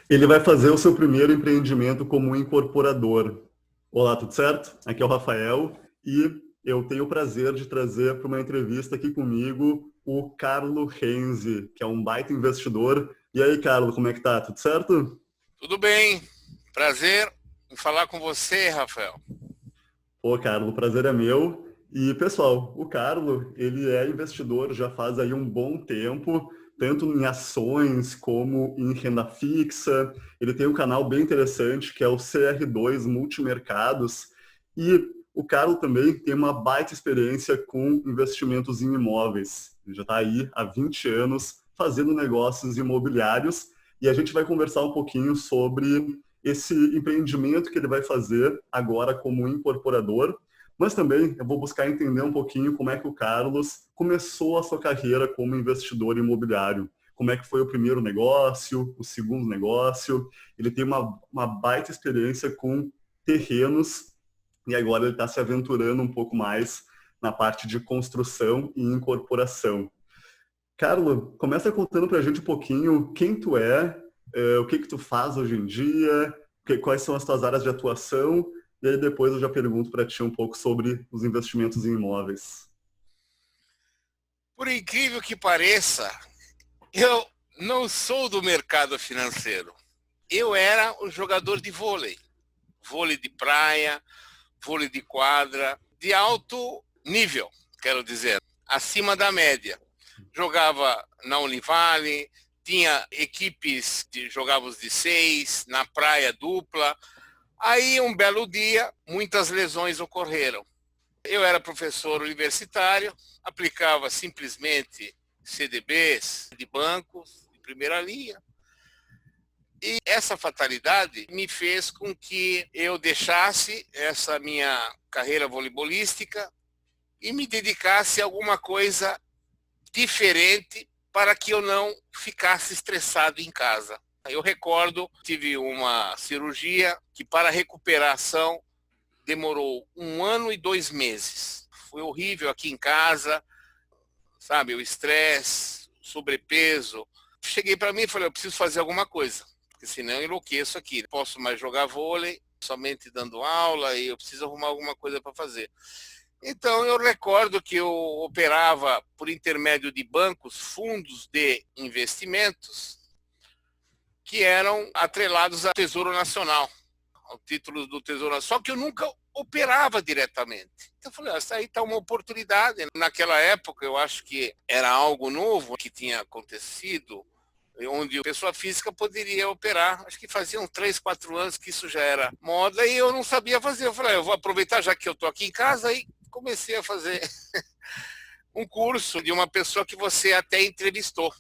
Ele vai fazer o seu primeiro empreendimento como incorporador. Olá, tudo certo? Aqui é o Rafael e eu tenho o prazer de trazer para uma entrevista aqui comigo o Carlo Renzi, que é um baita investidor. E aí, Carlo, como é que tá? Tudo certo? Tudo bem, prazer em falar com você, Rafael. Pô, Carlo, o prazer é meu. E, pessoal, o Carlo, ele é investidor já faz aí um bom tempo, tanto em ações como em renda fixa. Ele tem um canal bem interessante que é o CR2 Multimercados. E o Carlo também tem uma baita experiência com investimentos em imóveis. Ele já está aí há 20 anos fazendo negócios imobiliários. E a gente vai conversar um pouquinho sobre esse empreendimento que ele vai fazer agora como incorporador, mas também eu vou buscar entender um pouquinho como é que o Carlos começou a sua carreira como investidor imobiliário. Como é que foi o primeiro negócio, o segundo negócio. Ele tem uma baita experiência com terrenos e agora ele está se aventurando um pouco mais na parte de construção e incorporação. Carlo, começa contando para a gente um pouquinho quem tu é, o que que tu faz hoje em dia, quais são as tuas áreas de atuação, e aí depois eu já pergunto para ti um pouco sobre os investimentos em imóveis. Por incrível que pareça, eu não sou do mercado financeiro. Eu era um jogador de vôlei, vôlei de praia, vôlei de quadra, de alto nível, quero dizer, acima da média. Jogava na Univale, tinha equipes que jogávamos de 6, na praia dupla. Aí, um belo dia, muitas lesões ocorreram. Eu era professor universitário, aplicava simplesmente CDBs de bancos de primeira linha. E essa fatalidade me fez com que eu deixasse essa minha carreira voleibolística e me dedicasse a alguma coisa diferente para que eu não ficasse estressado em casa. Eu recordo, tive uma cirurgia que para recuperação demorou 1 ano e 2 meses. Foi horrível aqui em casa, sabe, o estresse, o sobrepeso. Cheguei para mim e falei, eu preciso fazer alguma coisa, porque senão eu enlouqueço aqui. Não posso mais jogar vôlei, somente dando aula, e eu preciso arrumar alguma coisa para fazer. Então eu recordo que eu operava por intermédio de bancos, fundos de investimentos, que eram atrelados ao Tesouro Nacional, ao título do Tesouro Nacional, só que eu nunca operava diretamente. Então eu falei, essa aí está uma oportunidade. Naquela época eu acho que era algo novo que tinha acontecido, onde a pessoa física poderia operar. Acho que faziam 3, 4 anos que isso já era moda e eu não sabia fazer. Eu falei, eu vou aproveitar já que eu estou aqui em casa e comecei a fazer um curso de uma pessoa que você até entrevistou,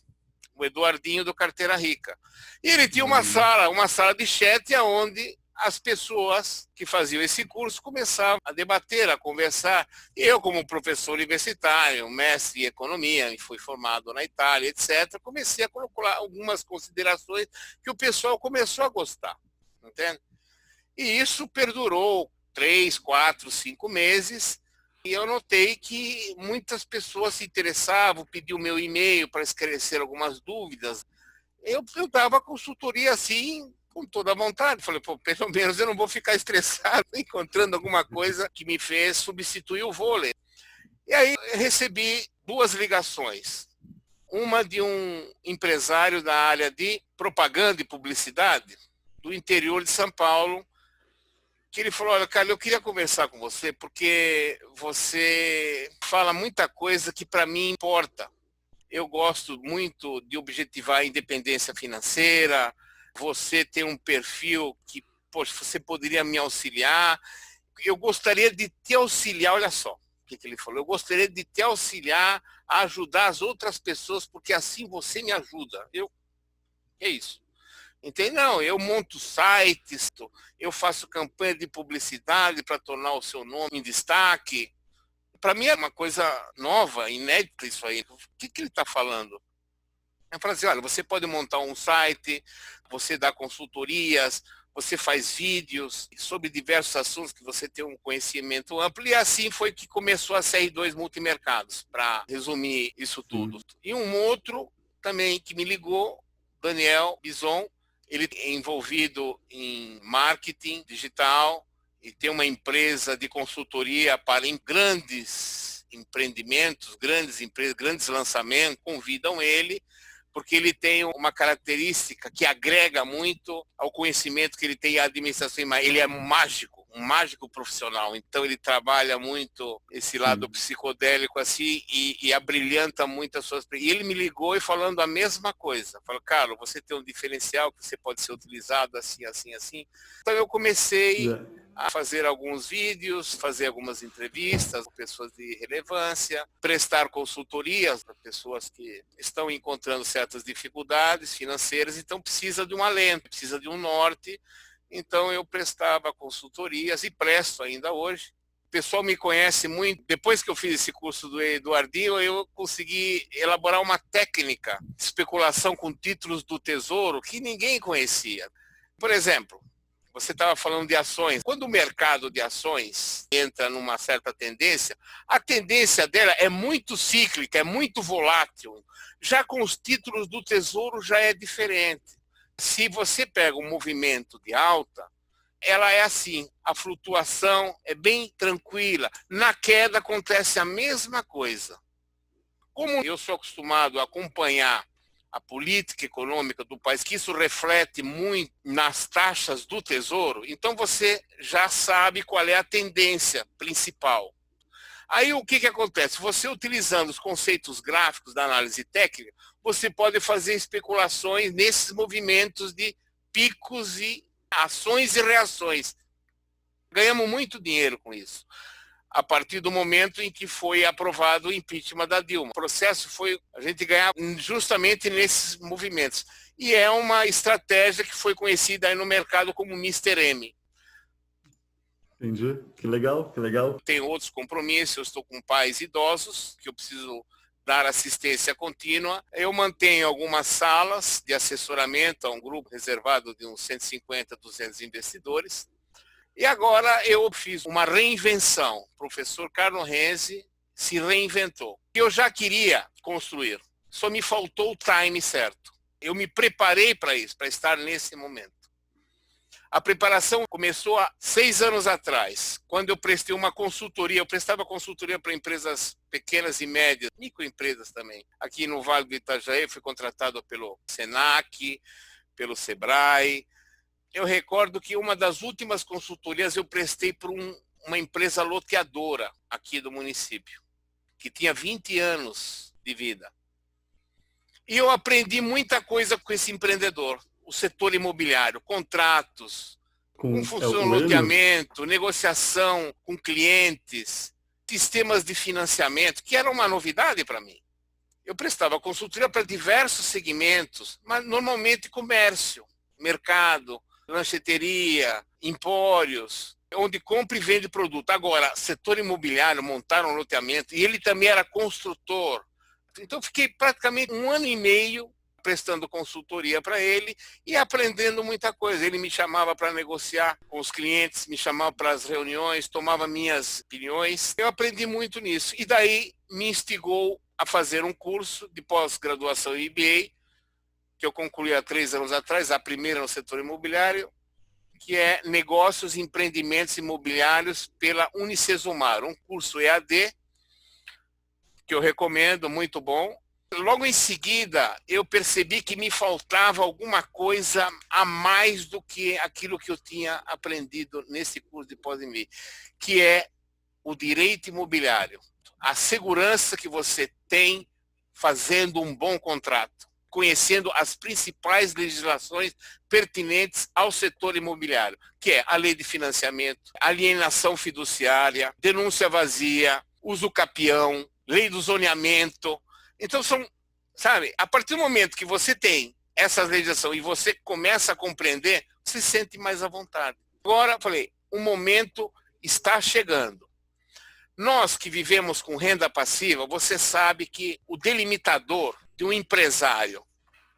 o Eduardinho do Carteira Rica. E ele tinha Uhum. uma sala de chat onde as pessoas que faziam esse curso começavam a debater, a conversar. E eu, como professor universitário, mestre em economia, e fui formado na Itália, etc., comecei a colocar algumas considerações que o pessoal começou a gostar. Entende? E isso perdurou 3, 4, 5 meses. E eu notei que muitas pessoas se interessavam, pediam meu e-mail para esclarecer algumas dúvidas. Eu dava consultoria assim, com toda a vontade. Falei, pô, pelo menos eu não vou ficar estressado encontrando alguma coisa que me fez substituir o vôlei. E aí eu recebi 2 ligações. Uma de um empresário da área de propaganda e publicidade do interior de São Paulo, que ele falou, olha, cara, eu queria conversar com você porque você fala muita coisa que para mim importa. Eu gosto muito de objetivar a independência financeira, você tem um perfil que, poxa, você poderia me auxiliar. Eu gostaria de te auxiliar, olha só o que ele falou, eu gostaria de te auxiliar a ajudar as outras pessoas, porque assim você me ajuda. É isso. Entende? Não, eu monto sites, eu faço campanha de publicidade para tornar o seu nome em destaque. Para mim é uma coisa nova, inédita isso aí. O que ele está falando? Eu falo assim, olha, você pode montar um site, você dá consultorias, você faz vídeos sobre diversos assuntos que você tem um conhecimento amplo, e assim foi que começou a CR2 Multimercados, para resumir isso tudo. Sim. E um outro também que me ligou, Daniel Bison, Ele é envolvido em marketing digital e tem uma empresa de consultoria para grandes empreendimentos, grandes empresas, grandes lançamentos, convidam ele, porque ele tem uma característica que agrega muito ao conhecimento que ele tem em administração. Ele é um mágico profissional, então ele trabalha muito esse lado psicodélico assim e abrilhanta muito as suas... E ele me ligou e falando a mesma coisa, falou, Carlos, você tem um diferencial que você pode ser utilizado assim, assim, assim. Então eu comecei a fazer alguns vídeos, fazer algumas entrevistas com pessoas de relevância, prestar consultorias para pessoas que estão encontrando certas dificuldades financeiras, então precisa de um alento, precisa de um norte. Então eu prestava consultorias e presto ainda hoje. O pessoal me conhece muito. Depois que eu fiz esse curso do Eduardinho, eu consegui elaborar uma técnica de especulação com títulos do Tesouro que ninguém conhecia. Por exemplo, você estava falando de ações. Quando o mercado de ações entra numa certa tendência, a tendência dela é muito cíclica, é muito volátil. Já com os títulos do Tesouro já é diferente. Se você pega um movimento de alta, ela é assim, a flutuação é bem tranquila. Na queda acontece a mesma coisa. Como eu sou acostumado a acompanhar a política econômica do país, que isso reflete muito nas taxas do Tesouro, então você já sabe qual é a tendência principal. Aí o que acontece? Você utilizando os conceitos gráficos da análise técnica, você pode fazer especulações nesses movimentos de picos e ações e reações. Ganhamos muito dinheiro com isso. A partir do momento em que foi aprovado o impeachment da Dilma. O processo foi a gente ganhar justamente nesses movimentos. E é uma estratégia que foi conhecida aí no mercado como Mr. M. Entendi. Que legal, que legal. Tenho outros compromissos, eu estou com pais idosos, que eu preciso dar assistência contínua. Eu mantenho algumas salas de assessoramento a um grupo reservado de uns 150, 200 investidores. E agora eu fiz uma reinvenção. O professor Carlo Renzi se reinventou. Eu já queria construir, só me faltou o time certo. Eu me preparei para isso, para estar nesse momento. A preparação começou há 6 anos atrás, quando eu prestei uma consultoria. Eu prestava consultoria para empresas pequenas e médias, microempresas também. Aqui no Vale do Itajaí, fui contratado pelo Senac, pelo Sebrae. Eu recordo que uma das últimas consultorias eu prestei para uma empresa loteadora aqui do município, que tinha 20 anos de vida. E eu aprendi muita coisa com esse empreendedor, o setor imobiliário, contratos, com função loteamento, negociação com clientes, sistemas de financiamento, que era uma novidade para mim. Eu prestava consultoria para diversos segmentos, mas normalmente comércio, mercado, lancheteria, empórios, onde compra e vende produto. Agora, setor imobiliário, montaram um loteamento, e ele também era construtor. Então, fiquei praticamente 1 ano e meio prestando consultoria para ele e aprendendo muita coisa. Ele me chamava para negociar com os clientes, me chamava para as reuniões, tomava minhas opiniões. Eu aprendi muito nisso. E daí me instigou a fazer um curso de pós-graduação em MBA, que eu concluí há 3 anos atrás, a primeira no setor imobiliário, que é Negócios e Empreendimentos Imobiliários pela Unicesumar, um curso EAD, que eu recomendo, muito bom. Logo em seguida, eu percebi que me faltava alguma coisa a mais do que aquilo que eu tinha aprendido nesse curso de pós-MBA, que é o direito imobiliário, a segurança que você tem fazendo um bom contrato, conhecendo as principais legislações pertinentes ao setor imobiliário, que é a lei de financiamento, alienação fiduciária, denúncia vazia, uso capião, lei do zoneamento. Então, a partir do momento que você tem essa legislação e você começa a compreender, você se sente mais à vontade. Agora, falei, o momento está chegando. Nós que vivemos com renda passiva, você sabe que o delimitador de um empresário,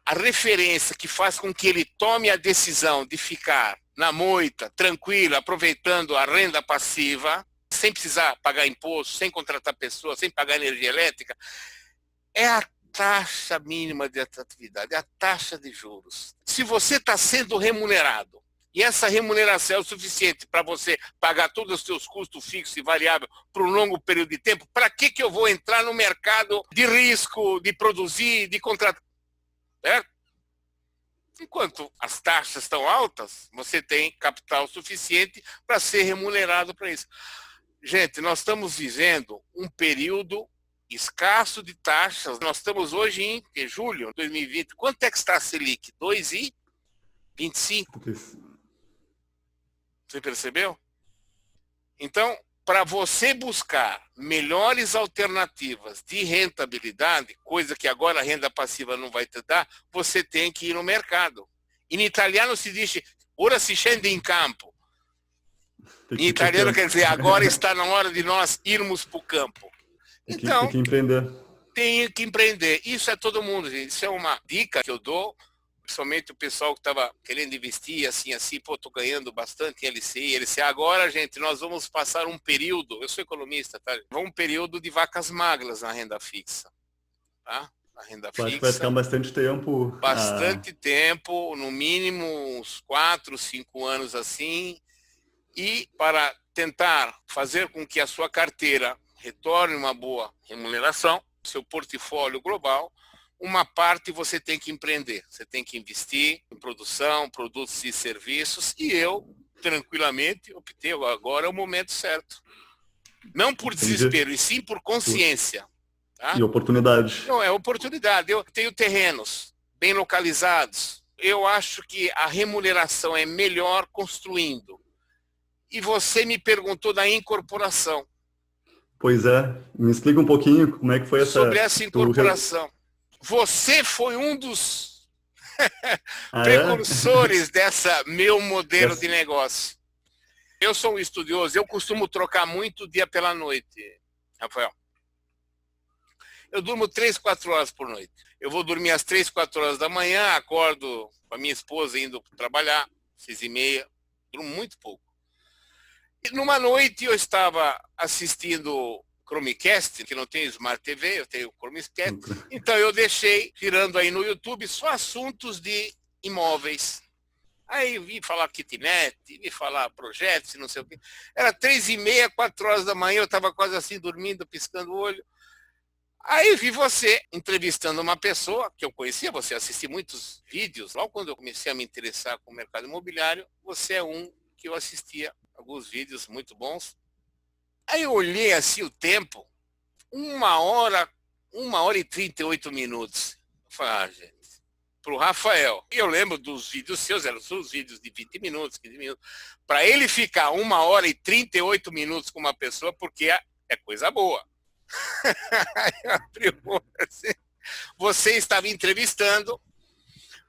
a referência que faz com que ele tome a decisão de ficar na moita, tranquilo, aproveitando a renda passiva, sem precisar pagar imposto, sem contratar pessoas, sem pagar energia elétrica, é a taxa mínima de atratividade, é a taxa de juros. se você está sendo remunerado, e essa remuneração é o suficiente para você pagar todos os seus custos fixos e variáveis por um longo período de tempo, para que eu vou entrar no mercado de risco, de produzir, de contratar? Certo? Enquanto as taxas estão altas, você tem capital suficiente para ser remunerado para isso. Gente, nós estamos vivendo um período escasso de taxas. Nós estamos hoje em julho de 2020. Quanto é que está a Selic? 2,25? Você percebeu? Então, para você buscar melhores alternativas de rentabilidade, coisa que agora a renda passiva não vai te dar, você tem que ir no mercado. Em italiano se diz, ora si scende in campo. Em italiano quer dizer, agora está na hora de nós irmos para o campo. Então, tem que empreender. Tem que empreender. Isso é todo mundo, gente. Isso é uma dica que eu dou, principalmente o pessoal que estava querendo investir, assim, pô, estou ganhando bastante em LCI, LCA. Agora, gente, nós vamos passar um período, eu sou economista, tá? Um período de vacas magras na renda fixa, tá? A renda fixa. Acho que vai ficar bastante tempo. Bastante tempo, no mínimo uns 4, 5 anos assim. E para tentar fazer com que a sua carteira retorne uma boa remuneração, seu portfólio global, uma parte você tem que empreender. Você tem que investir em produção, produtos e serviços. E eu, tranquilamente, optei, agora é o momento certo. Não por desespero, e sim por consciência. Tá? E oportunidade. Não, é oportunidade. Eu tenho terrenos bem localizados. Eu acho que a remuneração é melhor construindo. E você me perguntou da incorporação. Pois é. Me explica um pouquinho como é que foi sobre essa incorporação. Você foi um dos precursores dessa meu modelo de negócio. Eu sou um estudioso, eu costumo trocar muito dia pela noite, Rafael. Eu durmo 3, 4 horas por noite. Eu vou dormir às 3, 4 horas da manhã, acordo com a minha esposa indo trabalhar, 6h30, durmo muito pouco. E numa noite eu estava assistindo Chromecast, que não tem Smart TV, eu tenho Chromecast, então eu deixei, tirando aí no YouTube, só assuntos de imóveis. Aí vi falar kitnet, vi falar projetos, não sei o quê. Era 3h30, 4 horas da manhã, eu estava quase assim dormindo, piscando o olho. Aí vi você entrevistando uma pessoa que eu conhecia, você assistiu muitos vídeos, logo quando eu comecei a me interessar com o mercado imobiliário, você é um que eu assistia, alguns vídeos muito bons. Aí eu olhei assim o tempo, 1h e 38 minutos. Eu falei, gente, para o Rafael, e eu lembro dos vídeos seus, eram os vídeos de 20 minutos, 15 minutos, para ele ficar 1h e 38 minutos com uma pessoa, porque é coisa boa. Você estava entrevistando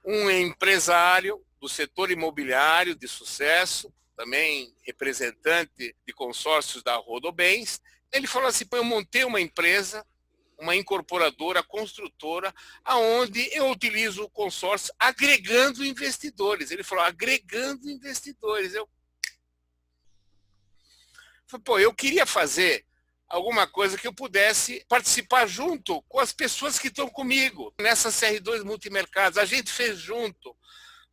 um empresário do setor imobiliário de sucesso, também representante de consórcios da Rodobens. Ele falou assim, eu montei uma empresa, uma incorporadora, construtora, aonde eu utilizo o consórcio agregando investidores. Ele falou, agregando investidores. Eu falei, eu queria fazer alguma coisa que eu pudesse participar junto com as pessoas que estão comigo nessa CR2 Multimercados. A gente fez junto.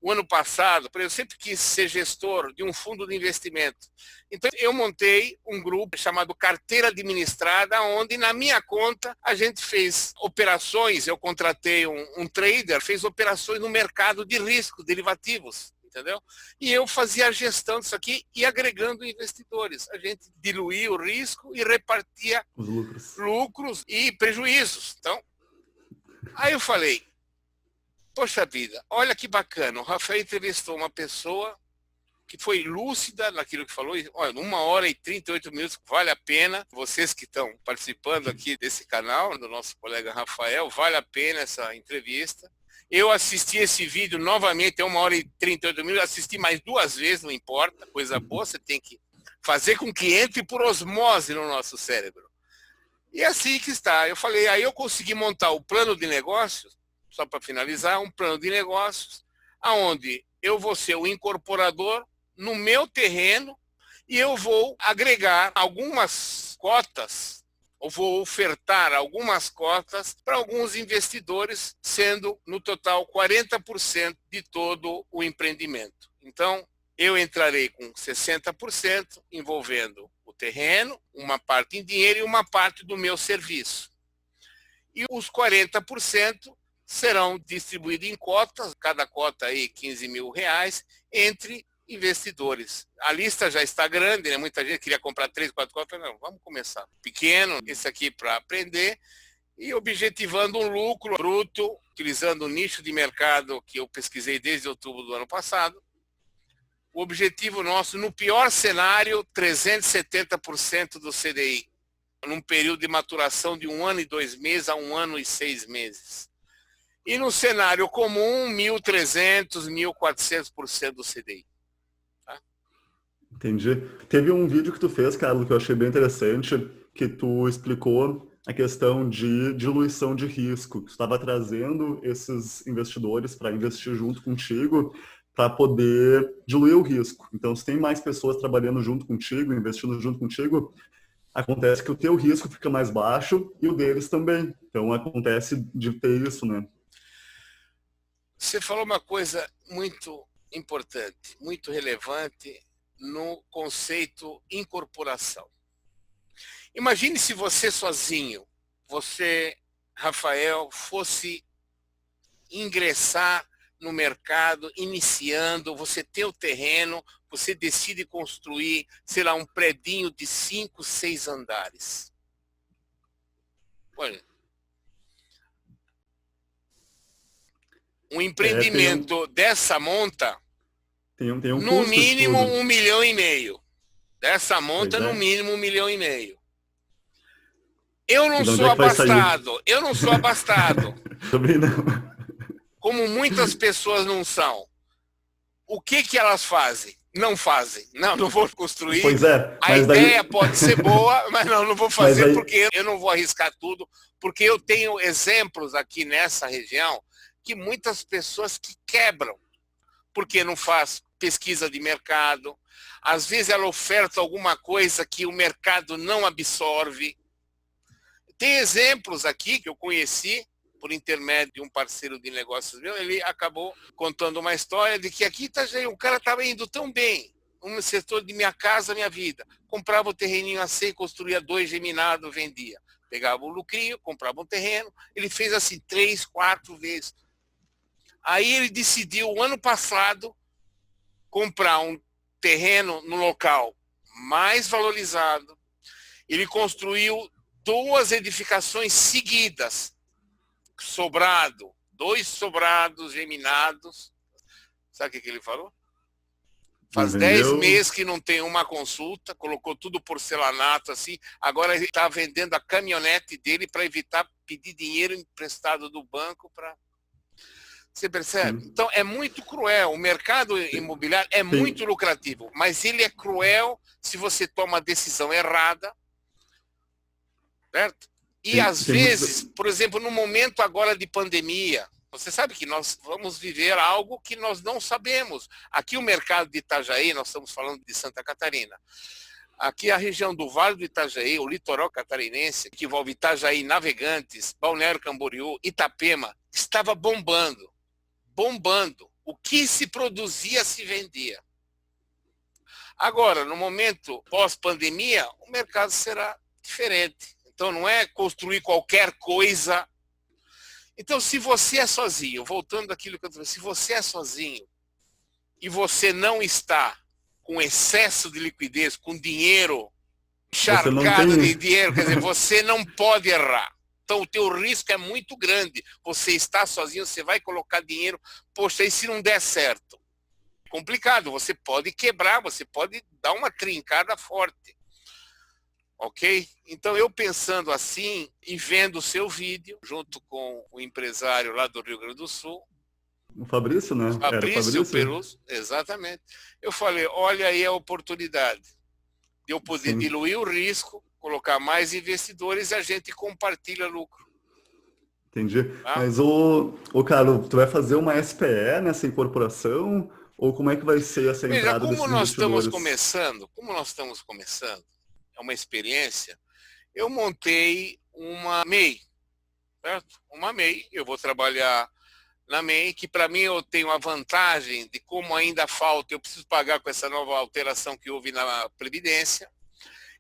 O ano passado, eu sempre quis ser gestor de um fundo de investimento. Então, eu montei um grupo chamado Carteira Administrada, onde na minha conta a gente fez operações, eu contratei um trader, fez operações no mercado de risco, derivativos, entendeu? E eu fazia a gestão disso aqui e agregando investidores. A gente diluía o risco e repartia os lucros e prejuízos. Então, aí eu falei, poxa vida, olha que bacana, o Rafael entrevistou uma pessoa que foi lúcida naquilo que falou, olha, 1h e 38 minutos, vale a pena, vocês que estão participando aqui desse canal, do nosso colega Rafael, vale a pena essa entrevista. Eu assisti esse vídeo novamente, 1h e 38 minutos, assisti mais 2 vezes, não importa, coisa boa, você tem que fazer com que entre por osmose no nosso cérebro. E assim que está, eu falei, aí eu consegui montar o plano de negócios, só para finalizar, um plano de negócios, onde eu vou ser o incorporador no meu terreno e eu vou agregar algumas cotas Eu vou ofertar algumas cotas para alguns investidores, sendo no total 40% de todo o empreendimento. Então, eu entrarei com 60%, envolvendo o terreno, uma parte em dinheiro e uma parte do meu serviço. E os 40% serão distribuídos em cotas, cada cota aí R$15 mil, entre investidores. A lista já está grande, né? Muita gente queria comprar 3, 4 cotas. Não, vamos começar pequeno, esse aqui para aprender, e objetivando um lucro bruto, utilizando o nicho de mercado que eu pesquisei desde outubro do ano passado. O objetivo nosso, no pior cenário, 370% do CDI, num período de maturação de 1 ano e 2 meses a 1 ano e 6 meses. E no cenário comum, 1.300%, 1.400% do CDI. Tá? Entendi. Teve um vídeo que tu fez, Carlos, que eu achei bem interessante, que tu explicou a questão de diluição de risco. Tu estava trazendo esses investidores para investir junto contigo, para poder diluir o risco. Então, se tem mais pessoas trabalhando junto contigo, investindo junto contigo, acontece que o teu risco fica mais baixo e o deles também. Então, acontece de ter isso, né? Você falou uma coisa muito importante, muito relevante no conceito incorporação. Imagine se você sozinho, você, Rafael, fosse ingressar no mercado, iniciando, você tem o terreno, você decide construir, sei lá, um predinho de 5, 6 andares. Olha, um empreendimento dessa monta, no mínimo R$1,5 milhão. Dessa monta, no mínimo R$1,5 milhão. Eu não sou abastado, eu não sou abastado. Também não. Como muitas pessoas não são. O que elas fazem? Não fazem. Não vou construir. Pois é. A ideia pode ser boa, mas não vou fazer porque eu não vou arriscar tudo, porque eu tenho exemplos aqui nessa região que muitas pessoas que quebram, porque não faz pesquisa de mercado. Às vezes ela oferta alguma coisa que o mercado não absorve. Tem exemplos aqui que eu conheci, por intermédio de um parceiro de negócios meu, ele acabou contando uma história de que aqui em Itajaí o cara estava indo tão bem, no setor de Minha Casa Minha Vida. Comprava o terreninho assim, construía 2 geminados, vendia. Pegava o lucrinho, comprava um terreno, ele fez assim 3, 4 vezes. Aí ele decidiu, o ano passado, comprar um terreno no local mais valorizado. Ele construiu 2 edificações seguidas, sobrado, 2 sobrados geminados. Sabe o que ele falou? Faz 10 meses que não tem uma consulta, colocou tudo porcelanato assim, agora ele está vendendo a caminhonete dele para evitar pedir dinheiro emprestado do banco para... Você percebe? Sim. Então é muito cruel. O mercado imobiliário é muito lucrativo, mas ele é cruel se você toma a decisão errada, certo? E às vezes, por exemplo, no momento agora de pandemia, você sabe que nós vamos viver algo que nós não sabemos. Aqui o mercado de Itajaí, nós estamos falando de Santa Catarina. Aqui a região do Vale do Itajaí, o litoral catarinense, que envolve Itajaí, Navegantes, Balneário Camboriú, Itapema, estava bombando. Bombando. O que se produzia se vendia. Agora, no momento pós-pandemia, o mercado será diferente. Então, não é construir qualquer coisa. Então, se você é sozinho, voltando àquilo que eu falei, se você é sozinho e você não está com excesso de liquidez, com dinheiro encharcado de dinheiro, quer dizer, você não pode errar. Então, o teu risco é muito grande. Você está sozinho, você vai colocar dinheiro. Poxa, e se não der certo? Complicado, você pode quebrar, você pode dar uma trincada forte. Ok? Então, eu pensando assim e vendo o seu vídeo, junto com o empresário lá do Rio Grande do Sul. O Fabrício, né? Fabrício Peruso, exatamente. Eu falei, olha aí a oportunidade de eu poder diluir o risco, colocar mais investidores e a gente compartilha lucro. Entendi. Tá? Mas, Carlos, tu vai fazer uma SPE nessa incorporação? Ou como é que vai ser essa entrada desses investidores? Como nós estamos começando, é uma experiência, eu montei uma MEI, certo? Uma MEI, eu vou trabalhar na MEI, que para mim eu tenho a vantagem de como ainda falta, eu preciso pagar com essa nova alteração que houve na Previdência,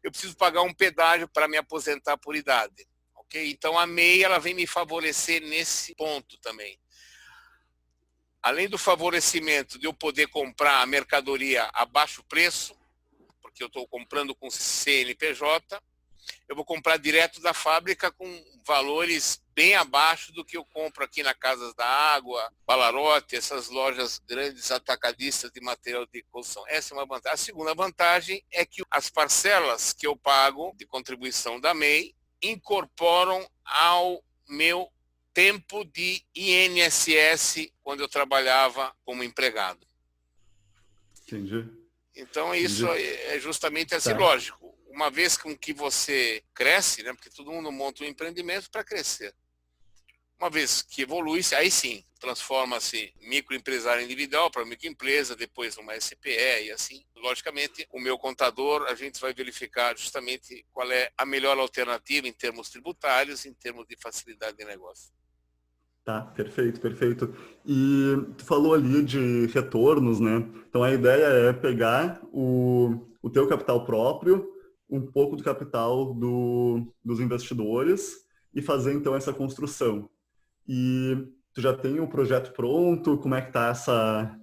eu preciso pagar um pedágio para me aposentar por idade. Okay? Então a MEI ela vem me favorecer nesse ponto também. Além do favorecimento de eu poder comprar a mercadoria a baixo preço, porque eu estou comprando com CNPJ, eu vou comprar direto da fábrica com valores bem abaixo do que eu compro aqui na Casas da Água, Balarote, essas lojas grandes atacadistas de material de construção. Essa é uma vantagem. A segunda vantagem é que as parcelas que eu pago de contribuição da MEI incorporam ao meu tempo de INSS quando eu trabalhava como empregado. Entendi. Então isso é justamente assim, Tá. lógico. Uma vez com que você cresce, né, porque todo mundo monta um empreendimento para crescer. Uma vez que evolui, aí sim, transforma-se microempresário individual para microempresa, depois uma SPE e assim. Logicamente, o meu contador, a gente vai verificar justamente qual é a melhor alternativa em termos tributários, em termos de facilidade de negócio. Tá, perfeito, perfeito. E tu falou ali de retornos, né? Então a ideia é pegar o teu capital próprio, um pouco do capital dos investidores e fazer então essa construção. E tu já tem o projeto pronto? Como é que tá essa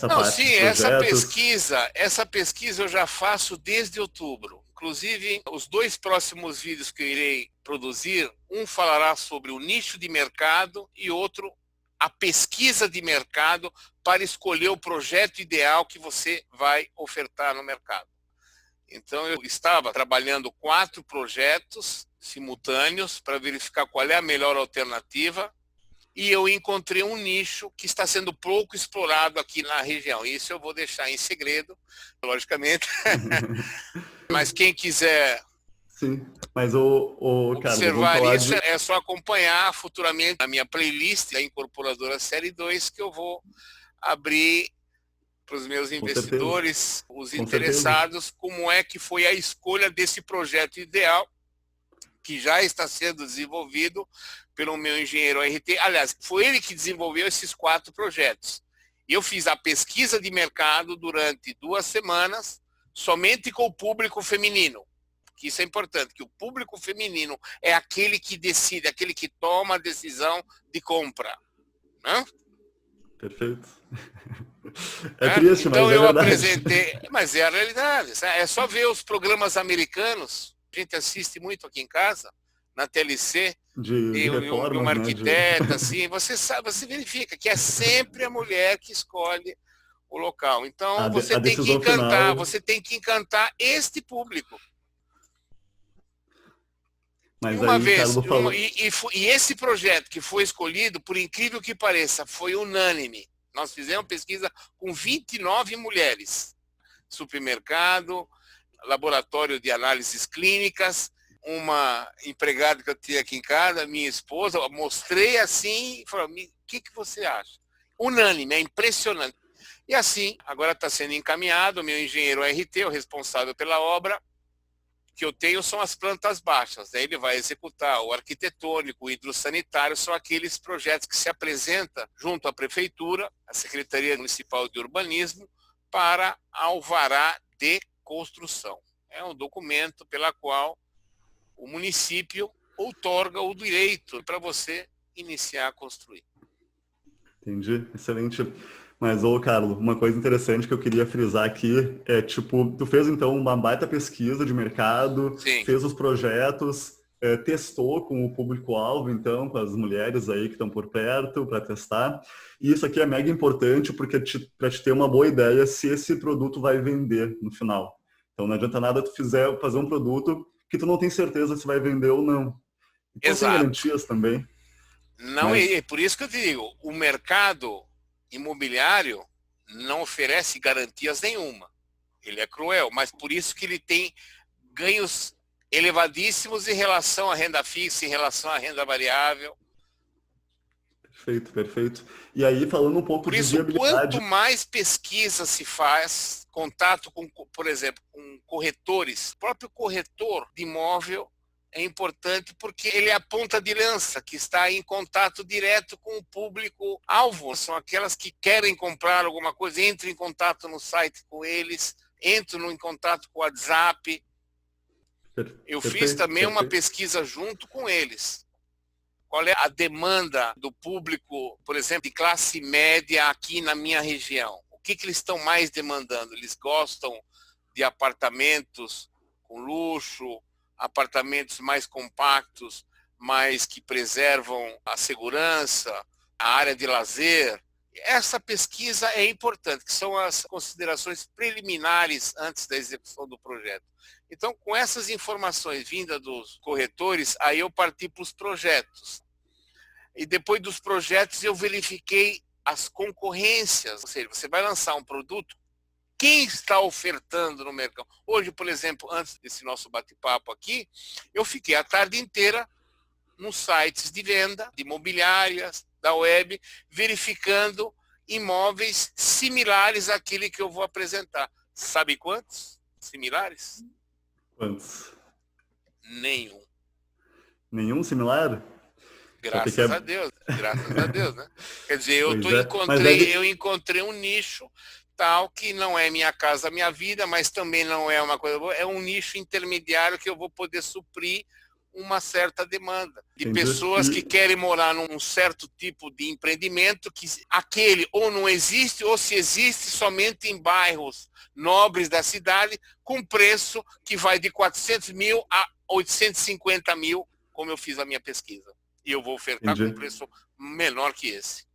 Não, parte sim, dos projetos? essa pesquisa eu já faço desde outubro. Inclusive, os 2 próximos vídeos que eu irei produzir, um falará sobre o nicho de mercado e outro a pesquisa de mercado para escolher o projeto ideal que você vai ofertar no mercado. Então, eu estava trabalhando 4 projetos simultâneos para verificar qual é a melhor alternativa e eu encontrei um nicho que está sendo pouco explorado aqui na região. Isso eu vou deixar em segredo, logicamente. Mas quem quiser Sim, mas Carlos, vamos observar falar isso, de... é só acompanhar futuramente a minha playlist, a Incorporadora Série 2, que eu vou abrir para os meus Com certeza, investidores, os com certeza. interessados, como é que foi a escolha desse projeto ideal, que já está sendo desenvolvido pelo meu engenheiro RT. Aliás, foi ele que desenvolveu esses 4 projetos. Eu fiz a pesquisa de mercado durante 2 semanas, somente com o público feminino. Que isso é importante, que o público feminino é aquele que decide, aquele que toma a decisão de compra. Né? Perfeito. É triste, mas Então é eu verdade. apresentei, mas é a realidade. É só ver os programas americanos, a gente assiste muito aqui em casa, na TLC, De e reformas, uma né? arquiteta, assim, você sabe, você verifica que é sempre a mulher que escolhe o local. Então A decisão final, você tem que encantar este público. E mas uma aí vez, Carlos falou, e esse projeto que foi escolhido, por incrível que pareça, foi unânime. Nós fizemos pesquisa com 29 mulheres. Supermercado, laboratório de análises clínicas, uma empregada que eu tinha aqui em casa, minha esposa, eu mostrei assim e falou, o que você acha? Unânime, é impressionante. E assim, agora está sendo encaminhado, o meu engenheiro RT, o responsável pela obra, que eu tenho são as plantas baixas. Daí ele vai executar o arquitetônico, o hidrossanitário, são aqueles projetos que se apresentam junto à Prefeitura, à Secretaria Municipal de Urbanismo, para alvará de construção. É um documento pela qual o município outorga o direito para você iniciar a construir. entendi, excelente. Mas, Carlos, uma coisa interessante que eu queria frisar aqui é, tipo, tu fez então uma baita pesquisa de mercado, Sim, fez os projetos, testou com o público-alvo, então, com as mulheres aí que estão por perto para testar. E isso aqui é mega importante porque para te ter uma boa ideia se esse produto vai vender no final. Então, não adianta nada tu fazer um produto que tu não tem certeza se vai vender ou não. E tu não tem exato. garantias também, Não, mas é por isso que eu te digo, o mercado imobiliário não oferece garantias nenhuma. Ele é cruel, mas por isso que ele tem ganhos elevadíssimos em relação à renda fixa, em relação à renda variável. Perfeito, perfeito. E aí, falando um pouco Por de isso, viabilidade. quanto mais pesquisa se faz, contato com, por exemplo, com corretores, o próprio corretor de imóvel é importante porque ele é a ponta de lança, que está em contato direto com o público-alvo. São aquelas que querem comprar alguma coisa, entram em contato no site com eles, entram em contato com o WhatsApp. Eu fiz Perfeito, também uma perfeito. pesquisa junto com eles. Qual é a demanda do público, por exemplo, de classe média aqui na minha região? O que eles estão mais demandando? Eles gostam de apartamentos com luxo, apartamentos mais compactos, mas que preservam a segurança, a área de lazer? Essa pesquisa é importante, que são as considerações preliminares antes da execução do projeto. Então, com essas informações vindas dos corretores, aí eu parti para os projetos. E depois dos projetos eu verifiquei as concorrências, ou seja, você vai lançar um produto, quem está ofertando no mercado? Hoje, por exemplo, antes desse nosso bate-papo aqui, eu fiquei a tarde inteira nos sites de venda, de imobiliárias, da web, verificando imóveis similares àquele que eu vou apresentar. Sabe quantos similares? Quantos? Nenhum. Nenhum similar? Só que Graças a Deus, né? Quer dizer, Pois é. Mas deve... eu encontrei um nicho tal que não é minha casa, minha vida, mas também não é uma coisa boa, é um nicho intermediário que eu vou poder suprir uma certa demanda de Entendi. pessoas que querem morar num certo tipo de empreendimento que aquele ou não existe ou se existe somente em bairros nobres da cidade com preço que vai de 400 mil a 850 mil, como eu fiz a minha pesquisa. E eu vou ofertar com um preço menor que esse.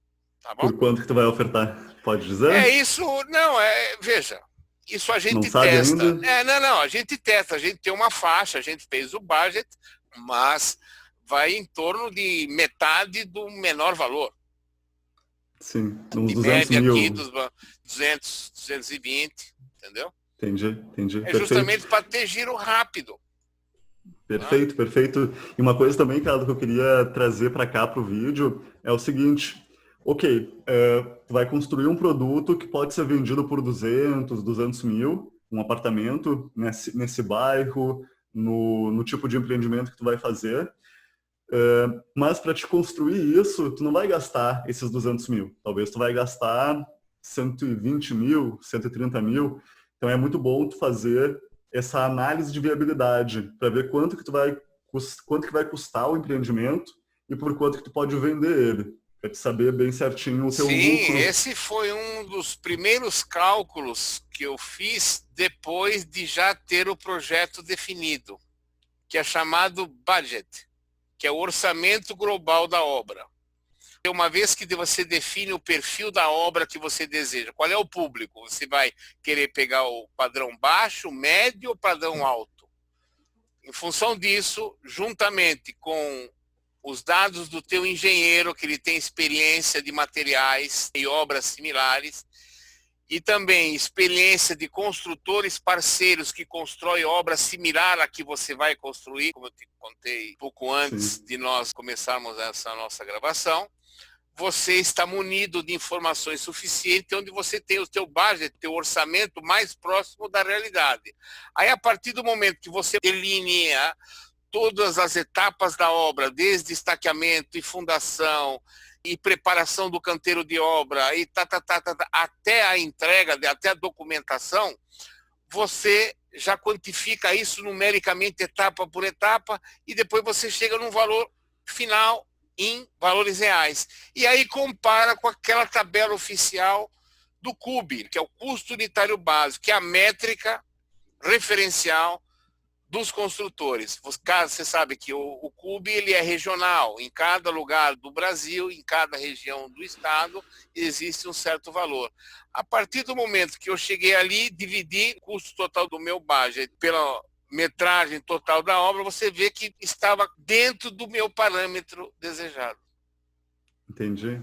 Tá bom? Por quanto que tu vai ofertar? Pode É dizer? isso, não, veja, isso a Não gente sabe testa. ainda? Não, a gente testa, a gente tem uma faixa, a gente fez o budget, mas vai em torno de metade do menor valor. Sim, uns De 200 média aqui, mil. dos 200, 220, entendeu? Entendi. É Perfeito. justamente para ter giro rápido. Tá? Perfeito, perfeito. E uma coisa também, cara, que eu queria trazer para cá para o vídeo é o seguinte. Ok, tu vai construir um produto que pode ser vendido por 200 mil, um apartamento nesse bairro, no tipo de empreendimento que tu vai fazer. Mas para te construir isso, tu não vai gastar esses 200 mil. Talvez tu vai gastar 120 mil, 130 mil. Então é muito bom tu fazer essa análise de viabilidade para ver quanto que vai custar o empreendimento e por quanto que tu pode vender ele. Para te saber bem certinho o teu Sim, lucro. esse foi um dos primeiros cálculos que eu fiz depois de já ter o projeto definido, que é chamado budget, que é o orçamento global da obra. Uma vez que você define o perfil da obra que você deseja, qual é o público? Você vai querer pegar o padrão baixo, médio ou padrão alto? Em função disso, juntamente com os dados do teu engenheiro, que ele tem experiência de materiais e obras similares, e também experiência de construtores parceiros que constroem obra similar à que você vai construir, como eu te contei pouco antes Sim. de nós começarmos essa nossa gravação, você está munido de informações suficientes onde você tem o teu budget, teu orçamento mais próximo da realidade. Aí, a partir do momento que você delinea todas as etapas da obra, desde estaqueamento e fundação, e preparação do canteiro de obra, e até a entrega, até a documentação, você já quantifica isso numericamente, etapa por etapa, e depois você chega num valor final em valores reais. E aí compara com aquela tabela oficial do CUB, que é o custo unitário básico, que é a métrica referencial dos construtores. Você sabe que o CUB ele é regional. Em cada lugar do Brasil, em cada região do estado, existe um certo valor. A partir do momento que eu cheguei ali, dividi o custo total do meu budget pela metragem total da obra, você vê que estava dentro do meu parâmetro desejado. Entendi.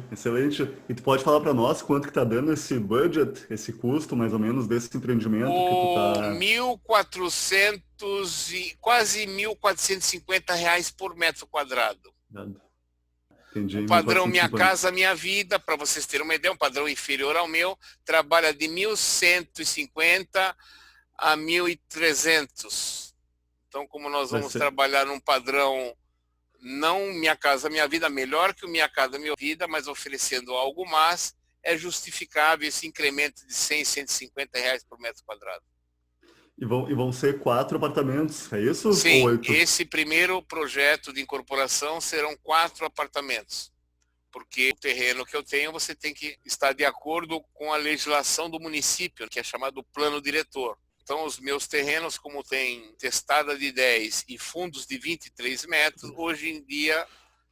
Excelente. E tu pode falar para nós quanto que tá dando esse budget, esse custo, mais ou menos, desse empreendimento que tu O tá... 1.400 e quase R$ 1.450 por metro quadrado. Entendi, O em padrão Minha 1450. Casa Minha Vida, para vocês terem uma ideia, um padrão inferior ao meu, trabalha de 1150 a 1300. Então, como nós Vai vamos ser. trabalhar num padrão não Minha Casa Minha Vida, melhor que o Minha Casa Minha Vida, mas oferecendo algo mais, é justificável esse incremento de 100, R$ 150 por metro quadrado. E vão ser 4 apartamentos, é isso? Ou Sim, 8? esse primeiro projeto de incorporação serão 4 apartamentos, porque o terreno que eu tenho você tem que estar de acordo com a legislação do município, que é chamado plano diretor. Então, os meus terrenos, como tem testada de 10 e fundos de 23 metros, hoje em dia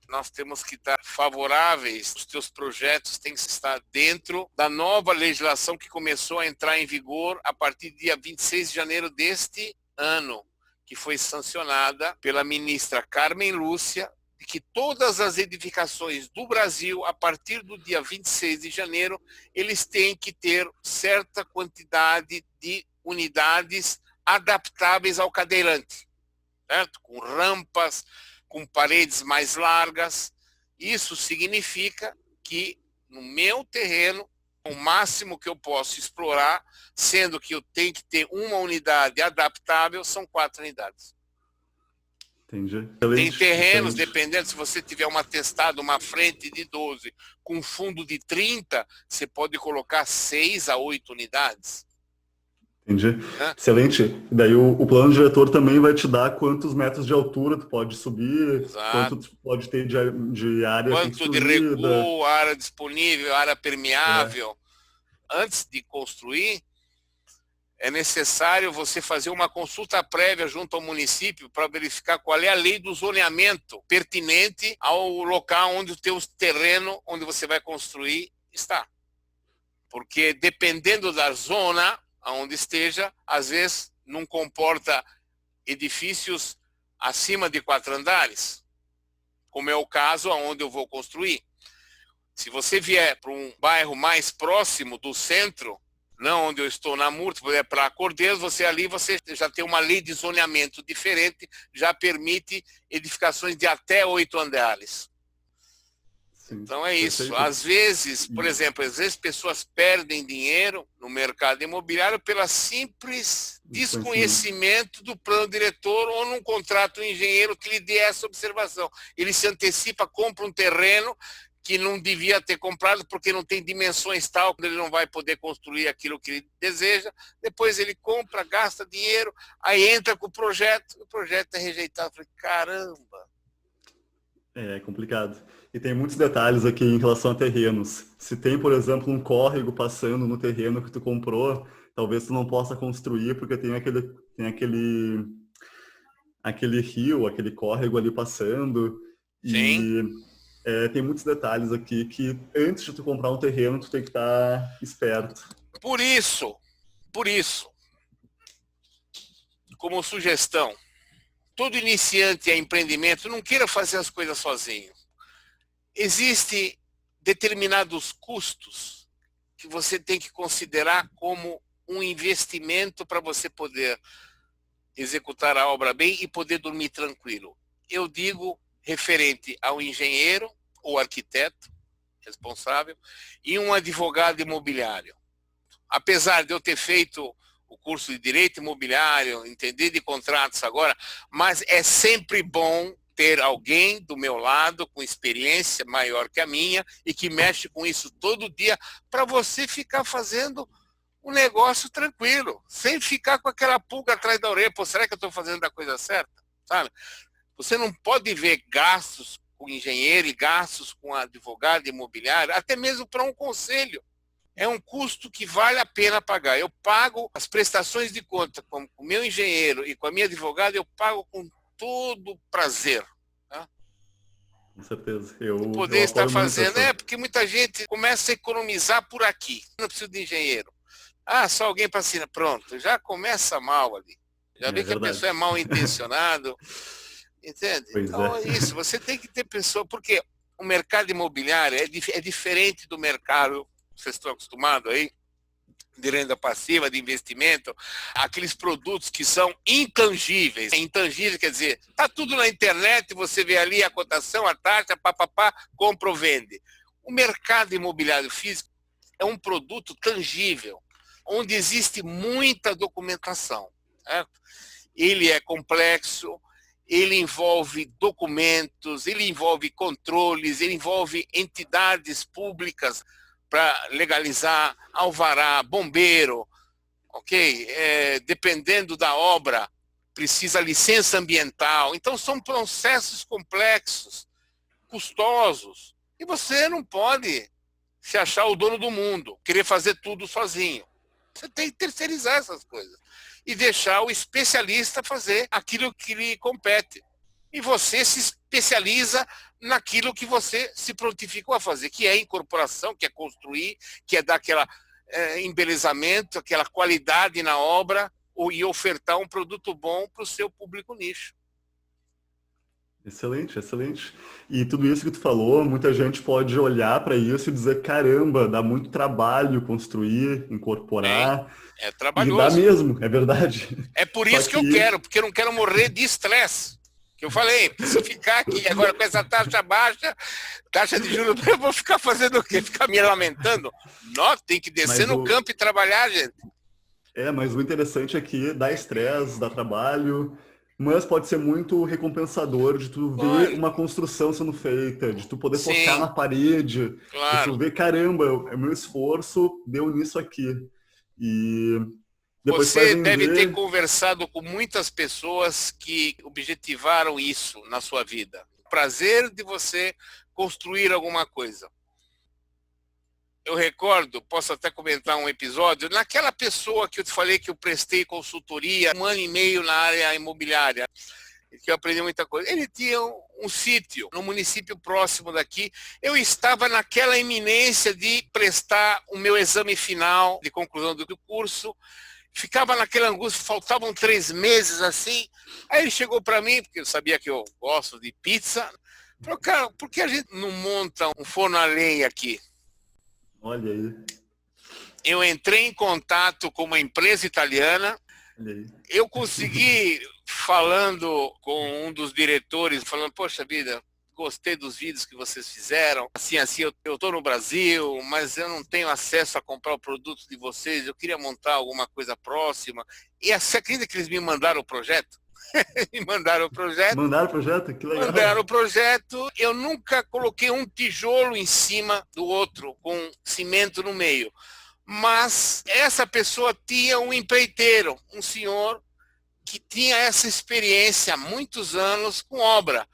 nós temos que estar favoráveis, os teus projetos têm que estar dentro da nova legislação que começou a entrar em vigor a partir do dia 26 de janeiro deste ano, que foi sancionada pela ministra Carmen Lúcia, de que todas as edificações do Brasil, a partir do dia 26 de janeiro, eles têm que ter certa quantidade de unidades adaptáveis ao cadeirante, certo? Com rampas, com paredes mais largas. Isso significa que no meu terreno, o máximo que eu posso explorar, sendo que eu tenho que ter uma unidade adaptável, são 4 unidades. Entendi. Tem Excelente, terrenos, excelente. dependendo, se você tiver uma testada, uma frente de 12, com fundo de 30, você pode colocar 6 a 8 unidades. Entendi. Né? Excelente. Daí o plano diretor também vai te dar quantos metros de altura tu pode subir, Exato. quanto tu pode ter de área Quanto de construída. recuo, área disponível, área permeável. Antes de construir, é necessário você fazer uma consulta prévia junto ao município para verificar qual é a lei do zoneamento pertinente ao local onde o teu terreno, onde você vai construir, está. Porque dependendo da zona onde esteja, às vezes não comporta edifícios acima de 4 andares, como é o caso onde eu vou construir. Se você vier para um bairro mais próximo do centro, não onde eu estou na Murta, por exemplo, para Cordeiros, você já tem uma lei de zoneamento diferente, já permite edificações de até 8 andares. Sim, então é isso. perfeito. Às vezes, por exemplo, pessoas perdem dinheiro no mercado imobiliário pelo simples desconhecimento do plano diretor ou num contrato um engenheiro que lhe dê essa observação. Ele se antecipa, compra um terreno que não devia ter comprado porque não tem dimensões tal, que ele não vai poder construir aquilo que ele deseja. Depois ele compra, gasta dinheiro, aí entra com o projeto é rejeitado. Eu falei, caramba! É complicado. E tem muitos detalhes aqui em relação a terrenos. Se tem, por exemplo, um córrego passando no terreno que tu comprou, talvez tu não possa construir porque tem aquele rio, aquele córrego ali passando. Sim. E tem muitos detalhes aqui que antes de tu comprar um terreno, tu tem que estar esperto. Por isso, como sugestão, todo iniciante a empreendimento não queira fazer as coisas sozinho. Existem determinados custos que você tem que considerar como um investimento para você poder executar a obra bem e poder dormir tranquilo. Eu digo referente ao engenheiro ou arquiteto responsável e um advogado imobiliário. Apesar de eu ter feito o curso de Direito Imobiliário, entender de contratos agora, mas é sempre bom ter alguém do meu lado com experiência maior que a minha e que mexe com isso todo dia para você ficar fazendo um negócio tranquilo, sem ficar com aquela pulga atrás da orelha. Pô, será que eu estou fazendo a coisa certa? Sabe? Você não pode ver gastos com engenheiro e gastos com advogado imobiliário, até mesmo para um conselho. É um custo que vale a pena pagar. Eu pago as prestações de conta com o meu engenheiro e com a minha advogada, eu pago com todo prazer. Tá? Com certeza. Eu poder estar fazendo. essa... Porque muita gente começa a economizar por aqui. Não precisa de engenheiro. Ah, só alguém para assinar. Pronto, já começa mal ali. Já vê que verdade. a pessoa é mal intencionada. Entende? Pois então é isso, você tem que ter pessoa, porque o mercado imobiliário é diferente do mercado, vocês estão acostumados aí, de renda passiva, de investimento, aqueles produtos que são intangíveis. Intangível quer dizer, está tudo na internet, você vê ali a cotação, a taxa, papapá, compra ou vende. O mercado imobiliário físico é um produto tangível, onde existe muita documentação. Certo? Ele é complexo, ele envolve documentos, ele envolve controles, ele envolve entidades públicas para legalizar, alvará, bombeiro, ok? Dependendo da obra, precisa licença ambiental. Então, são processos complexos, custosos, e você não pode se achar o dono do mundo, querer fazer tudo sozinho. Você tem que terceirizar essas coisas e deixar o especialista fazer aquilo que lhe compete. E você se especializa naquilo que você se prontificou a fazer, que é incorporação, que é construir, que é dar aquele embelezamento, aquela qualidade na obra e ofertar um produto bom para o seu público nicho. Excelente, excelente. E tudo isso que tu falou, muita gente pode olhar para isso e dizer, caramba, dá muito trabalho construir, incorporar. É E dá trabalhoso. mesmo, é verdade. É por isso que eu quero, porque eu não quero morrer de estresse. Que eu falei, se ficar aqui agora com essa taxa baixa, taxa de juros, eu vou ficar fazendo o quê? Ficar me lamentando? Não, tem que descer no campo e trabalhar, gente. Mas o interessante é que dá estresse, dá trabalho, mas pode ser muito recompensador de tu ver uma construção sendo feita, de tu poder tocar na parede, de tu ver, caramba, o meu esforço deu nisso aqui. E depois você deve ter conversado com muitas pessoas que objetivaram isso na sua vida. O prazer de você construir alguma coisa. Eu recordo, posso até comentar um episódio, naquela pessoa que eu te falei que eu prestei consultoria 1 ano e meio na área imobiliária, que eu aprendi muita coisa. Ele tinha um sítio no município próximo daqui. Eu estava naquela iminência de prestar o meu exame final de conclusão do curso. Ficava naquela angústia, faltavam 3 meses assim. Aí ele chegou para mim, porque eu sabia que eu gosto de pizza. Falou, cara, por que a gente não monta um forno a lenha aqui? Olha aí. Eu entrei em contato com uma empresa italiana. Olha aí. Eu consegui, falando com um dos diretores, falando, poxa vida, gostei dos vídeos que vocês fizeram. Assim, eu estou no Brasil, mas eu não tenho acesso a comprar o produto de vocês. Eu queria montar alguma coisa próxima. E você acredita que eles me mandaram o projeto? Me mandaram o projeto. Mandaram o projeto? Que legal. Mandaram o projeto. Eu nunca coloquei um tijolo em cima do outro, com cimento no meio. Mas essa pessoa tinha um empreiteiro, um senhor que tinha essa experiência há muitos anos com obra.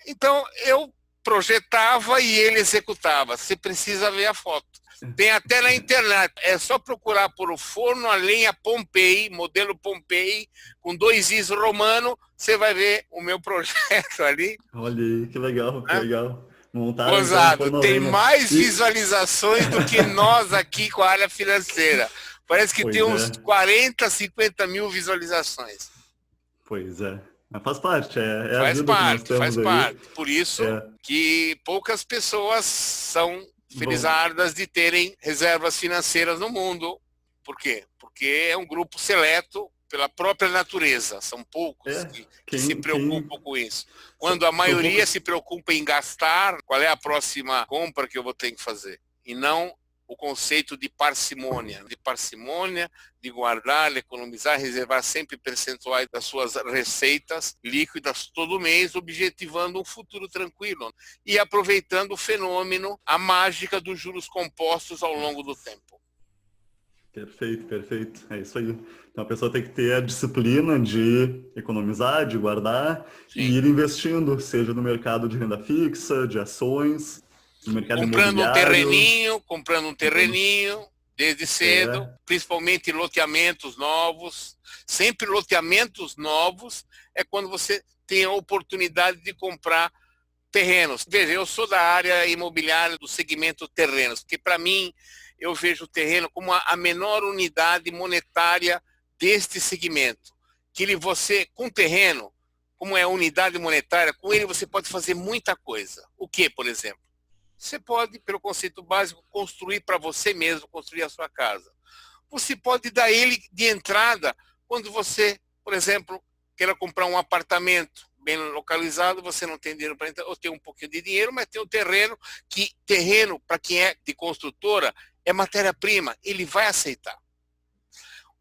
Então, eu projetava e ele executava. Você precisa ver a foto. Tem até na internet. É só procurar por o forno a lenha Pompei, modelo Pompei, com 2 is romano, você vai ver o meu projeto ali. Olha aí, que legal, que legal. Montaram, Gozado, então, tem mais visualizações do que nós aqui com a área financeira. Parece que tem uns 40, 50 mil visualizações. Pois é. Mas faz parte, é a faz vida parte, que nós faz temos parte. Por isso que poucas pessoas são felizardas de terem reservas financeiras no mundo. Por quê? Porque é um grupo seleto pela própria natureza. São poucos que se preocupam com isso. Quando a maioria se preocupa em gastar, qual é a próxima compra que eu vou ter que fazer? E não o conceito de parcimônia, de guardar, economizar, reservar sempre percentuais das suas receitas líquidas todo mês, objetivando um futuro tranquilo e aproveitando o fenômeno, a mágica dos juros compostos ao longo do tempo. Perfeito, perfeito. É isso aí. Então a pessoa tem que ter a disciplina de economizar, de guardar e ir investindo, seja no mercado de renda fixa, de ações, comprando um terreninho desde cedo, principalmente loteamentos novos. Sempre loteamentos novos é quando você tem a oportunidade de comprar terrenos. Veja, eu sou da área imobiliária do segmento terrenos, porque para mim eu vejo o terreno como a menor unidade monetária deste segmento. Você, com terreno, como é a unidade monetária, com ele você pode fazer muita coisa. O que, por exemplo? Você pode, pelo conceito básico, construir para você mesmo, construir a sua casa. você pode dar ele de entrada quando você, por exemplo, queira comprar um apartamento bem localizado, você não tem dinheiro para entrar, ou tem um pouquinho de dinheiro, mas tem o terreno, que terreno, para quem é de construtora, é matéria-prima, ele vai aceitar.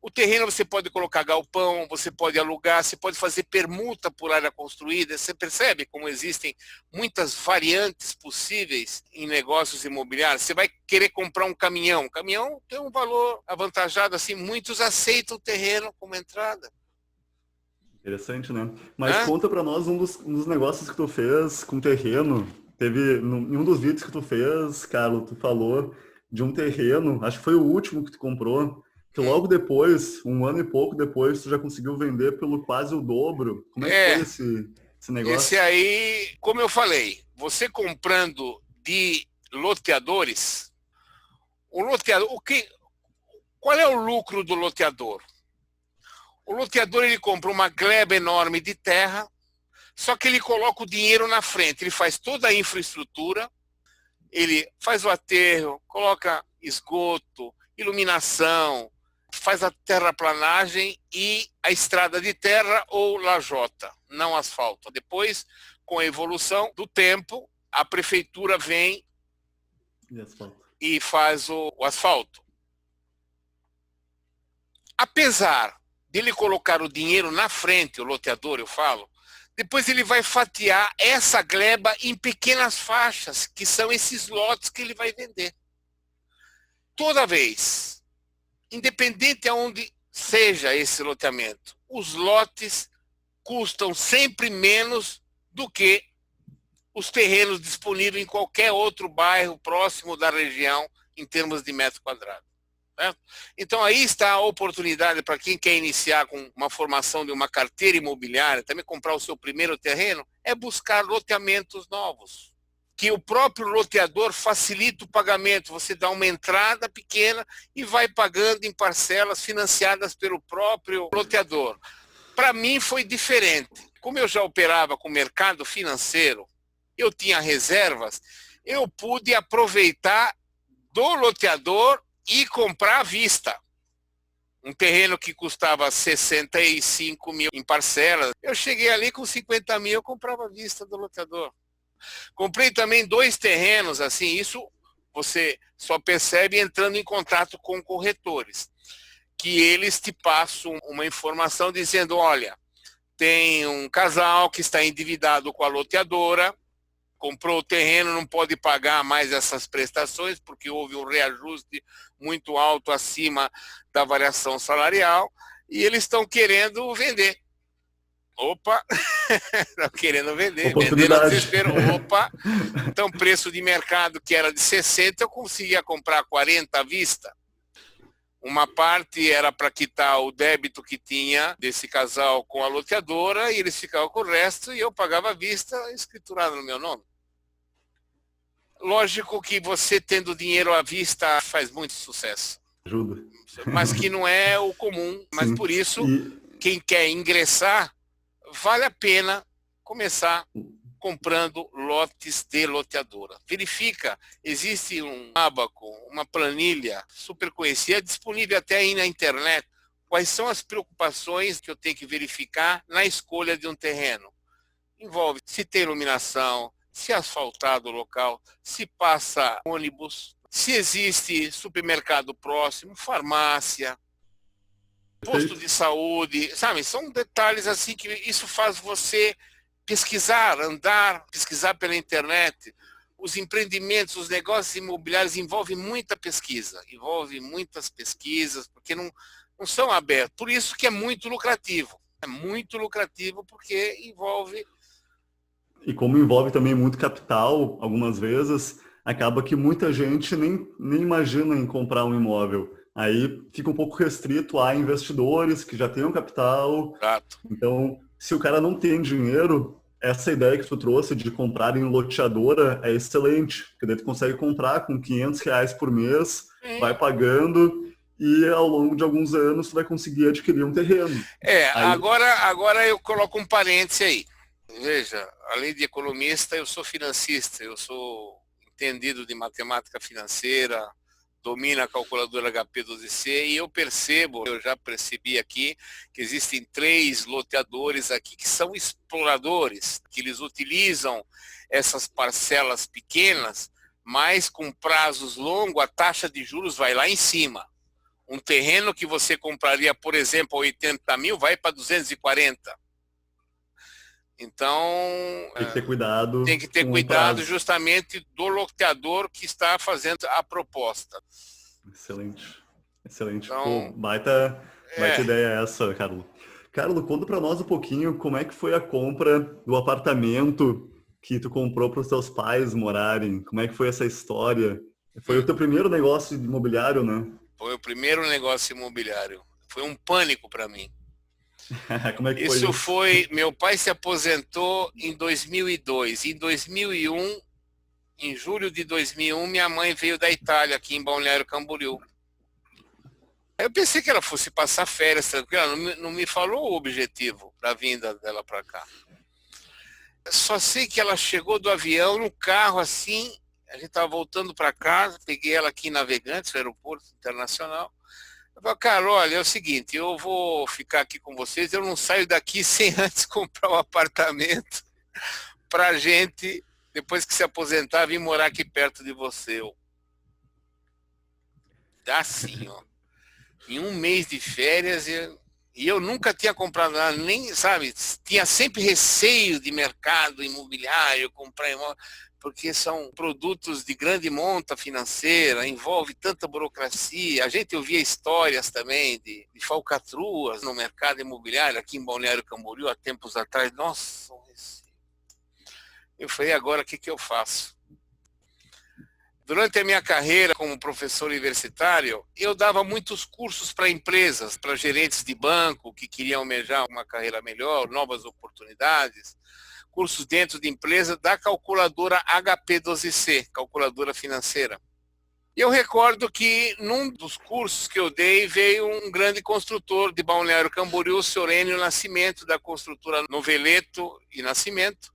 O terreno você pode colocar galpão, você pode alugar, você pode fazer permuta por área construída. Você percebe como existem muitas variantes possíveis em negócios imobiliários? Você vai querer comprar um caminhão. O caminhão tem um valor avantajado, assim, muitos aceitam o terreno como entrada. Interessante, né? Mas conta para nós um dos negócios que tu fez com terreno. Teve, em um dos vídeos que tu fez, Carlos, tu falou de um terreno, acho que foi o último que tu comprou, que logo depois, um ano e pouco depois, tu já conseguiu vender pelo quase o dobro. Como é que foi esse negócio? Esse aí, como eu falei, você comprando de loteadores, o loteador, qual é o lucro do loteador? O loteador, ele compra uma gleba enorme de terra, só que ele coloca o dinheiro na frente, ele faz toda a infraestrutura, ele faz o aterro, coloca esgoto, iluminação, faz a terraplanagem e a estrada de terra ou lajota, não asfalto. Depois, com a evolução do tempo, a prefeitura vem e faz o asfalto. Apesar dele colocar o dinheiro na frente, o loteador, eu falo, depois ele vai fatiar essa gleba em pequenas faixas, que são esses lotes que ele vai vender. Toda vez, independente aonde seja esse loteamento, os lotes custam sempre menos do que os terrenos disponíveis em qualquer outro bairro próximo da região em termos de metro quadrado. Certo? Então aí está a oportunidade para quem quer iniciar com uma formação de uma carteira imobiliária, também comprar o seu primeiro terreno, é buscar loteamentos novos. Que o próprio loteador facilita o pagamento, você dá uma entrada pequena e vai pagando em parcelas financiadas pelo próprio loteador. Para mim foi diferente. Como eu já operava com o mercado financeiro, eu tinha reservas, eu pude aproveitar do loteador e comprar à vista. Um terreno que custava 65 mil em parcelas, eu cheguei ali com 50 mil, eu comprava à vista do loteador. Comprei também 2 terrenos, assim, isso você só percebe entrando em contato com corretores, que eles te passam uma informação dizendo, olha, tem um casal que está endividado com a loteadora, comprou o terreno, não pode pagar mais essas prestações, porque houve um reajuste muito alto acima da variação salarial, e eles estão querendo vender. Opa, estão querendo vender no desespero. Opa, então preço de mercado que era de 60, eu conseguia comprar 40 à vista. Uma parte era para quitar o débito que tinha desse casal com a loteadora, e eles ficavam com o resto, e eu pagava à vista, escriturado no meu nome. Lógico que você tendo dinheiro à vista faz muito sucesso. Ajuda. Mas que não é o comum. Mas por isso, quem quer ingressar, vale a pena começar comprando lotes de loteadora. Verifica, existe um abaco, uma planilha super conhecida, disponível até aí na internet. Quais são as preocupações que eu tenho que verificar na escolha de um terreno? Envolve se tem iluminação, se é asfaltado o local, se passa ônibus, se existe supermercado próximo, farmácia, posto de saúde, sabe? São detalhes assim que isso faz você pesquisar, andar, pesquisar pela internet. Os empreendimentos, os negócios imobiliários envolvem muita pesquisa, envolvem muitas pesquisas, porque não são abertos. Por isso que é muito lucrativo. É muito lucrativo porque envolve... E como envolve também muito capital, algumas vezes, acaba que muita gente nem imagina em comprar um imóvel. Aí fica um pouco restrito a investidores que já têm um capital. Exato. Então, se o cara não tem dinheiro, essa ideia que tu trouxe de comprar em loteadora é excelente. Porque daí tu consegue comprar com R$ 500 por mês, vai pagando e ao longo de alguns anos tu vai conseguir adquirir um terreno. Agora eu coloco um parêntese aí. Veja, além de economista, eu sou financista, eu sou entendido de matemática financeira, domina a calculadora HP12C e eu já percebi aqui, que existem 3 loteadores aqui que são exploradores, que eles utilizam essas parcelas pequenas, mas com prazos longos, a taxa de juros vai lá em cima. Um terreno que você compraria, por exemplo, a 80 mil, vai para 240. Então, tem que ter cuidado. Tem que ter cuidado justamente do loteador que está fazendo a proposta. Excelente. Excelente. Então, pô, baita ideia essa, Carlos. Carlos, conta para nós um pouquinho como é que foi a compra do apartamento que tu comprou para os teus pais morarem. Como é que foi essa história? Foi o teu primeiro negócio imobiliário, né? Foi o primeiro negócio imobiliário. Foi um pânico para mim. Como é que foi Isso foi... Meu pai se aposentou em 2002. Em 2001, em julho de 2001, minha mãe veio da Itália, aqui em Balneário Camboriú. Eu pensei que ela fosse passar férias, tranquila. Ela não me falou o objetivo para a vinda dela para cá. Só sei que ela chegou do avião no carro assim, a gente estava voltando para casa, peguei ela aqui em Navegantes, no aeroporto internacional. Eu falei, cara, olha, é o seguinte, eu vou ficar aqui com vocês, eu não saio daqui sem antes comprar um apartamento para a gente, depois que se aposentar, vir morar aqui perto de você. Assim, ó. Em um mês de férias, e eu nunca tinha comprado nada, nem, sabe, tinha sempre receio de mercado imobiliário, comprar imóvel, porque são produtos de grande monta financeira, envolve tanta burocracia. A gente ouvia histórias também de falcatruas no mercado imobiliário, aqui em Balneário Camboriú, há tempos atrás. Nossa, eu falei, agora o que eu faço? Durante a minha carreira como professor universitário, eu dava muitos cursos para empresas, para gerentes de banco que queriam almejar uma carreira melhor, novas oportunidades, cursos dentro de empresa da calculadora HP12C, calculadora financeira. E eu recordo que num dos cursos que eu dei veio um grande construtor de Balneário Camboriú, o senhor Enio Nascimento, da construtora Noveleto e Nascimento.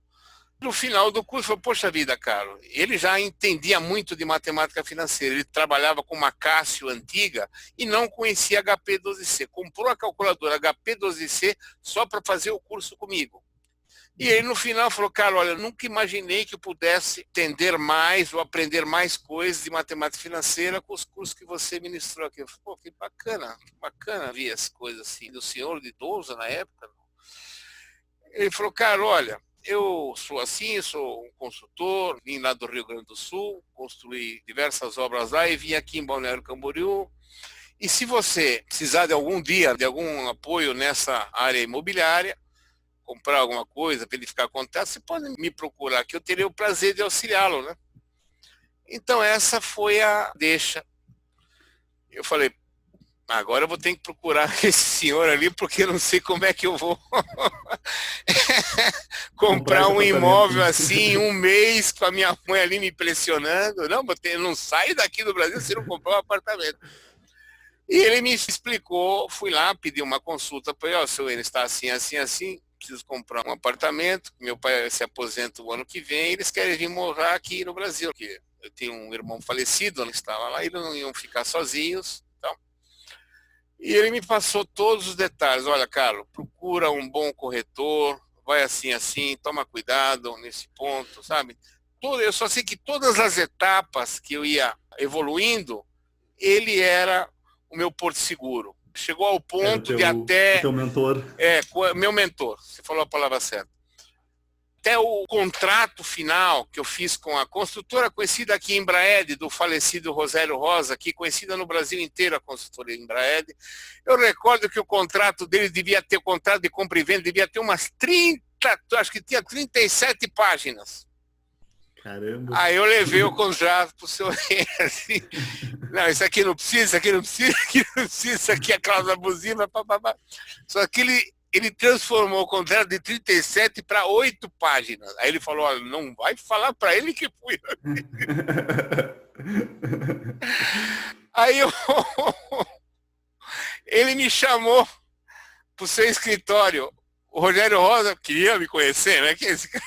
No final do curso, falou, poxa vida, Carlos, ele já entendia muito de matemática financeira, ele trabalhava com uma Cássio antiga e não conhecia HP12C. Comprou a calculadora HP12C só para fazer o curso comigo. E ele no final falou, cara, olha, eu nunca imaginei que eu pudesse entender mais ou aprender mais coisas de matemática financeira com os cursos que você ministrou aqui. Eu falei, pô, que bacana ver as coisas assim, do senhor de idoso na época. Ele falou, cara, olha, eu sou assim, sou um consultor, vim lá do Rio Grande do Sul, construí diversas obras lá e vim aqui em Balneário Camboriú. E se você precisar de algum dia, de algum apoio nessa área imobiliária, comprar alguma coisa para ele ficar contente, você pode me procurar, que eu terei o prazer de auxiliá-lo, né? Então essa foi a deixa. Eu falei, agora eu vou ter que procurar esse senhor ali, porque eu não sei como é que eu vou comprar um imóvel assim em um mês, com a minha mãe ali me pressionando. Não, eu não saio daqui do Brasil se não comprar um apartamento. E ele me explicou, fui lá, pedi uma consulta para ele, ó, seu Enio está assim, assim, assim, preciso comprar um apartamento, meu pai se aposenta o ano que vem, eles querem vir morar aqui no Brasil, porque eu tenho um irmão falecido, ele estava lá, eles não iam ficar sozinhos. E ele me passou todos os detalhes. Olha, Carlos, procura um bom corretor, vai assim, assim, toma cuidado nesse ponto, sabe? Eu só sei que todas as etapas que eu ia evoluindo, ele era o meu porto seguro. Chegou ao ponto de até... Teu mentor. Meu mentor, você falou a palavra certa. Até o contrato final que eu fiz com a construtora conhecida aqui em Embraed, do falecido Rogério Rosa, aqui conhecida no Brasil inteiro, a construtora Embraed. Eu recordo que o contrato dele devia ter, o contrato de compra e venda, devia ter umas 30, acho que tinha 37 páginas. Caramba. Aí eu levei o contrato para o senhor assim, não, isso aqui não precisa, isso aqui não precisa, isso aqui não precisa, isso aqui é cláusula abusiva, papapá. Só que ele transformou o contrato de 37 para 8 páginas. Aí ele falou, olha, não vai falar para ele que fui. Aí ele me chamou para o seu escritório. O Rogério Rosa queria me conhecer, né? Que é esse cara?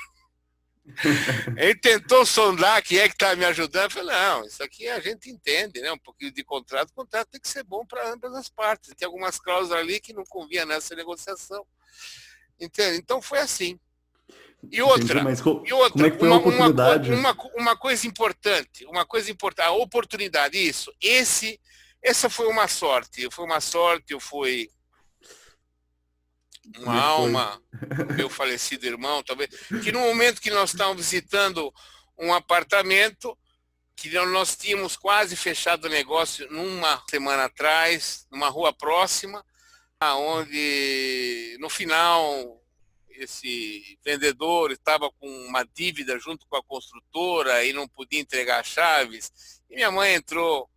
Ele tentou sondar quem é que está me ajudando. Eu falei, não, isso aqui a gente entende, né? Um pouquinho de contrato. O contrato tem que ser bom para ambas as partes. Tem algumas cláusulas ali que não convinha nessa negociação. Entende? Então foi assim. E Entendi, outra, mas como é que foi a oportunidade? uma coisa importante, a oportunidade, isso. Essa foi uma sorte, foi uma Como é que foi? alma do meu falecido irmão, talvez, que no momento que nós estávamos visitando um apartamento, que nós tínhamos quase fechado o negócio numa semana atrás, numa rua próxima, onde no final esse vendedor estava com uma dívida junto com a construtora e não podia entregar as chaves. E minha mãe entrou,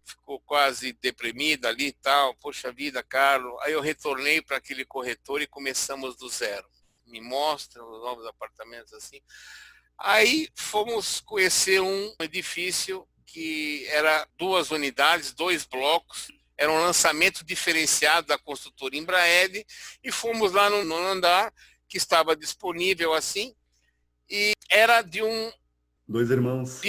ficou quase deprimida ali e tal. Poxa vida, Carlos. Aí eu retornei para aquele corretor e começamos do zero. Me mostra os novos apartamentos assim. Aí fomos conhecer um edifício que era 2 unidades, 2 blocos. Era um lançamento diferenciado da construtora Embraed e fomos lá no nono andar, que estava disponível assim, e era de 2 irmãos.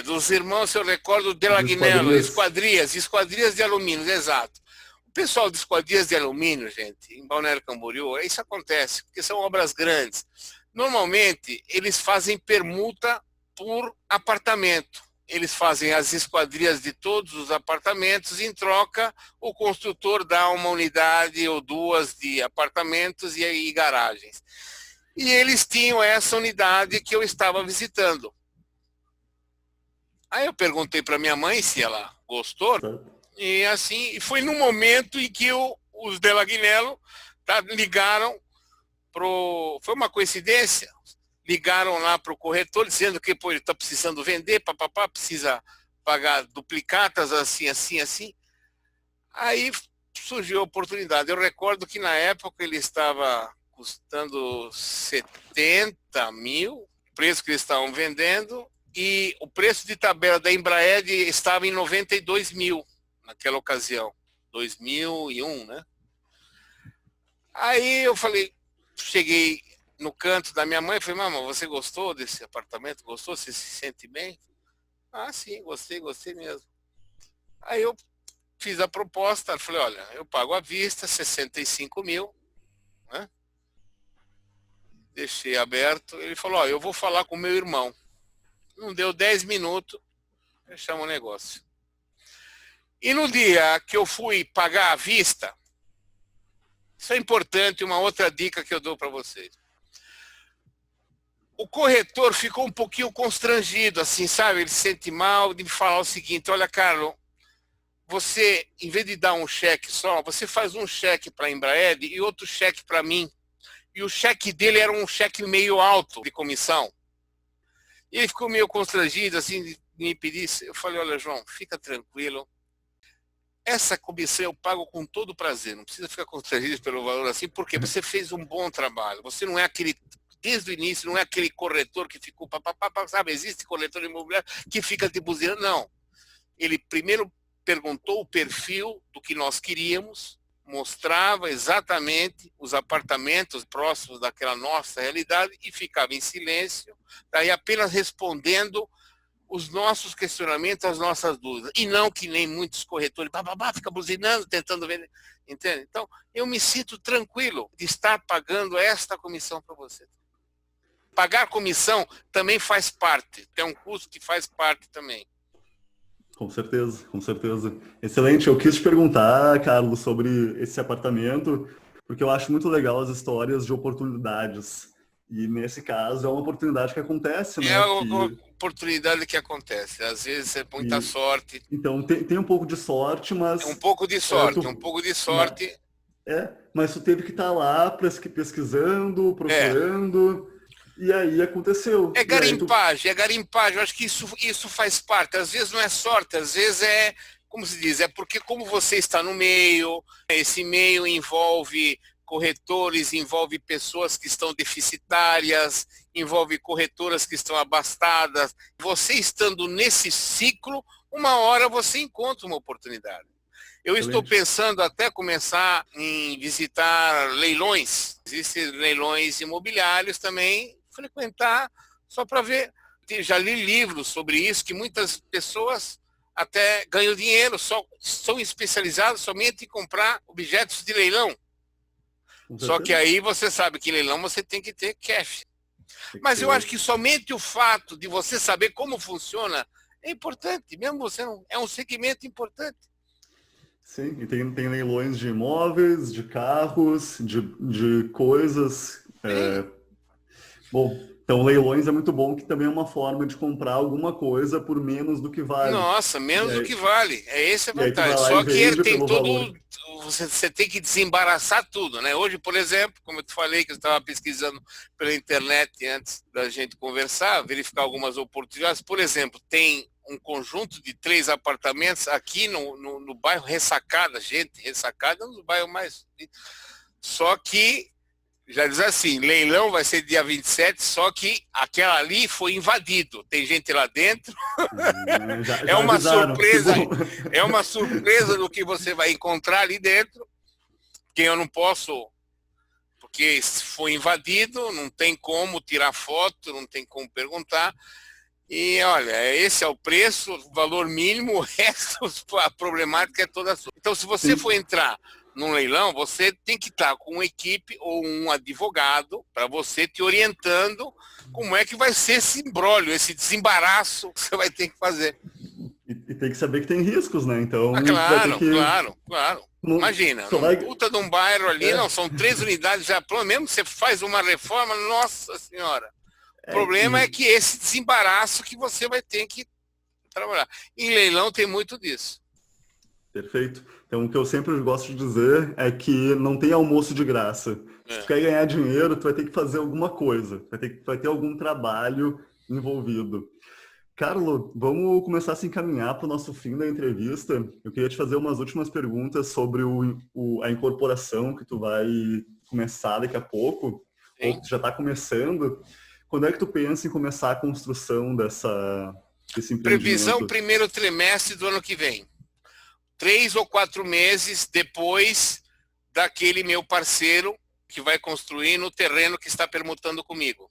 Dos irmãos, eu recordo, Delagnello, Esquadrias. esquadrias de alumínio, exato. O pessoal de esquadrias de alumínio, gente, em Balneário Camboriú, isso acontece, porque são obras grandes. Normalmente, eles fazem permuta por apartamento. Eles fazem as esquadrias de todos os apartamentos, em troca o construtor dá uma unidade ou 2 de apartamentos e garagens. E eles tinham essa unidade que eu estava visitando. Aí eu perguntei para minha mãe se ela gostou, e assim, foi no momento em que os Delagnello ligaram foi uma coincidência, ligaram lá para o corretor dizendo que ele está precisando vender, precisa pagar duplicatas, assim. Aí surgiu a oportunidade. Eu recordo que na época ele estava custando 70 mil, o preço que eles estavam vendendo, e o preço de tabela da Embraed estava em 92 mil naquela ocasião, 2001, né? Aí eu cheguei no canto da minha mãe, falei, mamãe, você gostou desse apartamento? Gostou? Você se sente bem? Ah, sim, gostei mesmo. Aí eu fiz a proposta, falei, olha, eu pago à vista 65 mil, né? Deixei aberto, ele falou, eu vou falar com o meu irmão. Não deu 10 minutos, fechamos o negócio. E no dia que eu fui pagar à vista, isso é importante, uma outra dica que eu dou para vocês. O corretor ficou um pouquinho constrangido, assim, sabe? Ele se sente mal de me falar o seguinte, olha, Carlos, você, em vez de dar um cheque só, você faz um cheque para a Embraed e outro cheque para mim. E o cheque dele era um cheque meio alto de comissão. E ele ficou meio constrangido, assim, de me pedir. Eu falei, olha, João, fica tranquilo. Essa comissão eu pago com todo prazer. Não precisa ficar constrangido pelo valor assim, porque você fez um bom trabalho. Você não é aquele, desde o início, não é aquele corretor que ficou, sabe? Existe corretor imobiliário que fica te buzinando. Não. Ele primeiro perguntou o perfil do que nós queríamos, mostrava exatamente os apartamentos próximos daquela nossa realidade e ficava em silêncio, daí apenas respondendo os nossos questionamentos, as nossas dúvidas. E não que nem muitos corretores, fica buzinando, tentando vender. Entende? Então, eu me sinto tranquilo de estar pagando esta comissão para você. Pagar comissão também faz parte, tem um custo que faz parte também. Com certeza, com certeza. Excelente. Eu quis te perguntar, Carlos, sobre esse apartamento, porque eu acho muito legal as histórias de oportunidades. E nesse caso é uma oportunidade que acontece, né? É uma oportunidade que acontece. Às vezes é muita sorte. Então tem um pouco de sorte, mas... É um pouco de sorte, um pouco de sorte. Mas tu teve que estar lá pesquisando, procurando... E aí aconteceu. É garimpagem, é garimpagem. Eu acho que isso faz parte. Às vezes não é sorte, às vezes é, como se diz, é porque como você está no meio, esse meio envolve corretores, envolve pessoas que estão deficitárias, envolve corretoras que estão abastadas. Você estando nesse ciclo, uma hora você encontra uma oportunidade. Eu estou pensando até começar em visitar leilões. Existem leilões imobiliários também, frequentar só para ver. Já li livros sobre isso, que muitas pessoas até ganham dinheiro, são especializados somente em comprar objetos de leilão. Só que aí você sabe que em leilão você tem que ter cash. Mas eu acho que somente o fato de você saber como funciona é importante, mesmo você não. É um segmento importante. Sim, e tem leilões de imóveis, de carros, de coisas. Bom, então leilões é muito bom, que também é uma forma de comprar alguma coisa por menos do que vale. Nossa, menos do que vale. Essa é a E aí tu vai vantagem. lá e Só que ele vende tem pelo todo. valor. Você tem que desembaraçar tudo, né? Hoje, por exemplo, como eu te falei, que eu estava pesquisando pela internet antes da gente conversar, verificar algumas oportunidades. Por exemplo, tem um conjunto de 3 apartamentos aqui no bairro Ressacada, gente, Ressacada é um dos bairros mais. Só que já diz assim, leilão vai ser dia 27, só que aquela ali foi invadido. Tem gente lá dentro. Já uma avisaram, surpresa. É uma surpresa do que você vai encontrar ali dentro. Que eu não posso, porque foi invadido, não tem como tirar foto, não tem como perguntar. E olha, esse é o preço, o valor mínimo, o resto, a problemática é toda sua. Então, se você for entrar num leilão, você tem que estar com uma equipe ou um advogado para você te orientando como é que vai ser esse imbróglio, esse desembaraço que você vai ter que fazer. E tem que saber que tem riscos, né? Então, claro. Não, Imagina, puta de um bairro ali, não, são 3 unidades já, pelo menos você faz uma reforma, nossa senhora. O problema é que esse desembaraço que você vai ter que trabalhar. Em leilão tem muito disso. Perfeito. Então, o que eu sempre gosto de dizer é que não tem almoço de graça. Se tu quer ganhar dinheiro, tu vai ter que fazer alguma coisa. Vai ter algum trabalho envolvido. Carlo, vamos começar a se encaminhar para o nosso fim da entrevista. Eu queria te fazer umas últimas perguntas sobre a incorporação que tu vai começar daqui a pouco, Sim. ou que tu já está começando. Quando é que tu pensa em começar a construção desse empreendimento? Previsão primeiro trimestre do ano que vem. 3 ou 4 meses depois daquele meu parceiro que vai construir no terreno que está permutando comigo.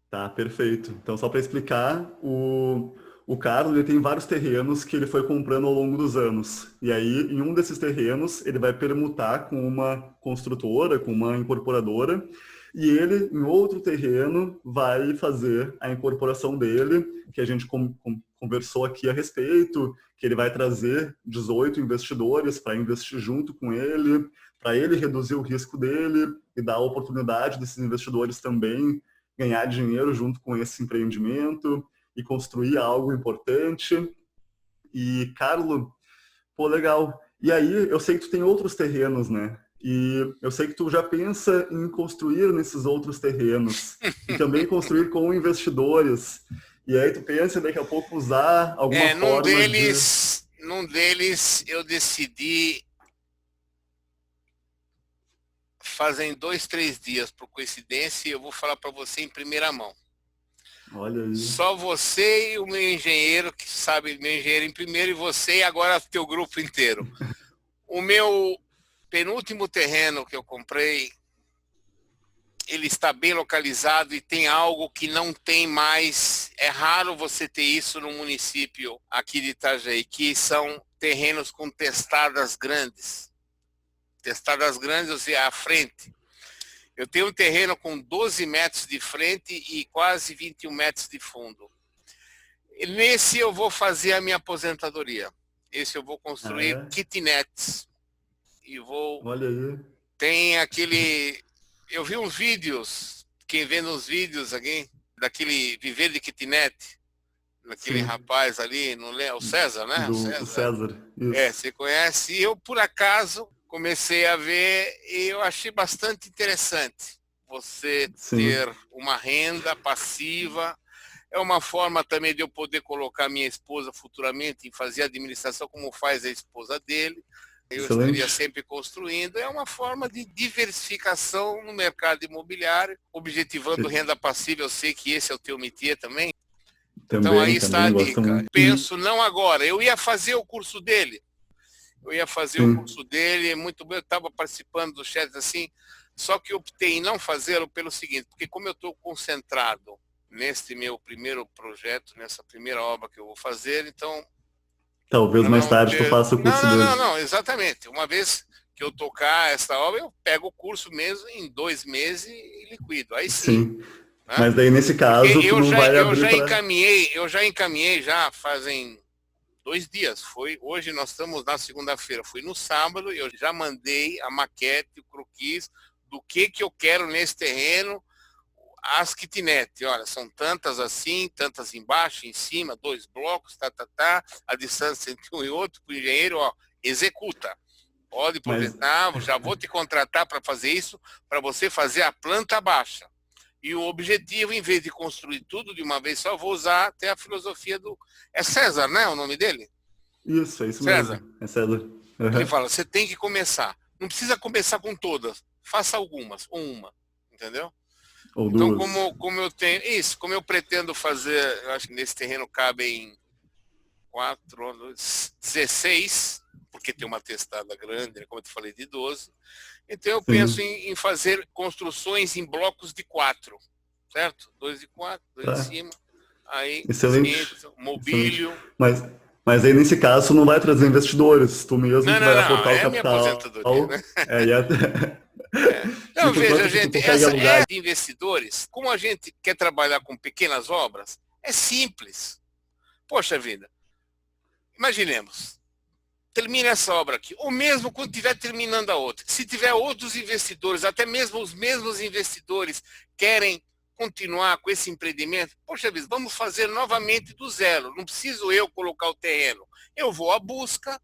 Tá, perfeito. Então, só para explicar, o Carlos ele tem vários terrenos que ele foi comprando ao longo dos anos. E aí, em um desses terrenos, ele vai permutar com uma construtora, com uma incorporadora, e ele, em outro terreno, vai fazer a incorporação dele, que a gente conversou aqui a respeito, que ele vai trazer 18 investidores para investir junto com ele, para ele reduzir o risco dele e dar a oportunidade desses investidores também ganhar dinheiro junto com esse empreendimento e construir algo importante. E, Carlo, pô, legal. E aí, eu sei que tu tem outros terrenos, né? E eu sei que tu já pensa em construir nesses outros terrenos e também construir com investidores. E aí tu pensa daqui a pouco usar alguma forma Num deles eu decidi fazem 2, 3 dias, por coincidência, e eu vou falar para você em primeira mão. Olha aí. Só você e o meu engenheiro, que sabe, meu engenheiro em primeiro, e você e agora o teu grupo inteiro. O meu penúltimo terreno que eu comprei, ele está bem localizado e tem algo que não tem mais. É raro você ter isso no município aqui de Itajaí, que são terrenos com testadas grandes. Testadas grandes, ou seja, à frente. Eu tenho um terreno com 12 metros de frente e quase 21 metros de fundo. Nesse eu vou fazer a minha aposentadoria. Esse eu vou construir kitnets. E vou... Olha aí. Tem aquele... Eu vi uns vídeos, quem vê nos vídeos aqui, daquele viver de kitnet, daquele rapaz ali, não lembro, o César, né? O César. Isso. Você conhece. E eu, por acaso, comecei a ver e eu achei bastante interessante. Você ter uma renda passiva. É uma forma também de eu poder colocar minha esposa futuramente em fazer administração como faz a esposa dele. Eu estaria sempre construindo. É uma forma de diversificação no mercado imobiliário, objetivando renda passiva. Eu sei que esse é o teu métier também. Então aí está a dica. Penso, não agora. Eu ia fazer o curso dele. O curso dele, muito bem, eu estava participando do chat assim, Só que eu optei em não fazê-lo pelo seguinte, porque como eu estou concentrado neste meu primeiro projeto, nessa primeira obra que eu vou fazer, então... Talvez mais tarde tu faça o curso dele. Não, exatamente. Uma vez que eu tocar essa obra, eu pego o curso mesmo em 2 meses e liquido. Aí sim. Sim. Né? Mas daí nesse caso porque tu não vai abrir eu já encaminhei já fazem 2 dias. Hoje nós estamos na segunda-feira. Fui no sábado e eu já mandei a maquete, o croquis do que eu quero nesse terreno, as kitnet. Olha, são tantas assim, tantas embaixo, em cima, 2 blocos, a distância entre um e outro, para o engenheiro, ó, executa. Pode projetar, já vou te contratar para fazer isso, para você fazer a planta baixa. E o objetivo, em vez de construir tudo de uma vez só, vou usar até a filosofia do... É César, né, o nome dele? Isso, é isso César. mesmo. É César. Uhum. Ele fala, você tem que começar. Não precisa começar com todas. Faça algumas, ou uma. Entendeu? Ou então, duas. como eu tenho... Isso, como eu pretendo fazer, eu acho que nesse terreno cabem 16, porque tem uma testada grande, como eu te falei, de 12. Então eu penso em fazer construções em blocos de 4, certo? 2 de 4, 2 em cima. Aí, excelente. Mobílio. Excelente. Mas aí nesse caso tu não vai trazer investidores, tu mesmo que vai aportar o capital. Minha aposentadoria, né? Não, veja, gente, essa é de investidores. Como a gente quer trabalhar com pequenas obras, é simples. Poxa vida, imaginemos, termina essa obra aqui, ou mesmo quando estiver terminando a outra, se tiver outros investidores, até mesmo os mesmos investidores querem continuar com esse empreendimento, poxa vida, vamos fazer novamente do zero, não preciso eu colocar o terreno, eu vou à busca,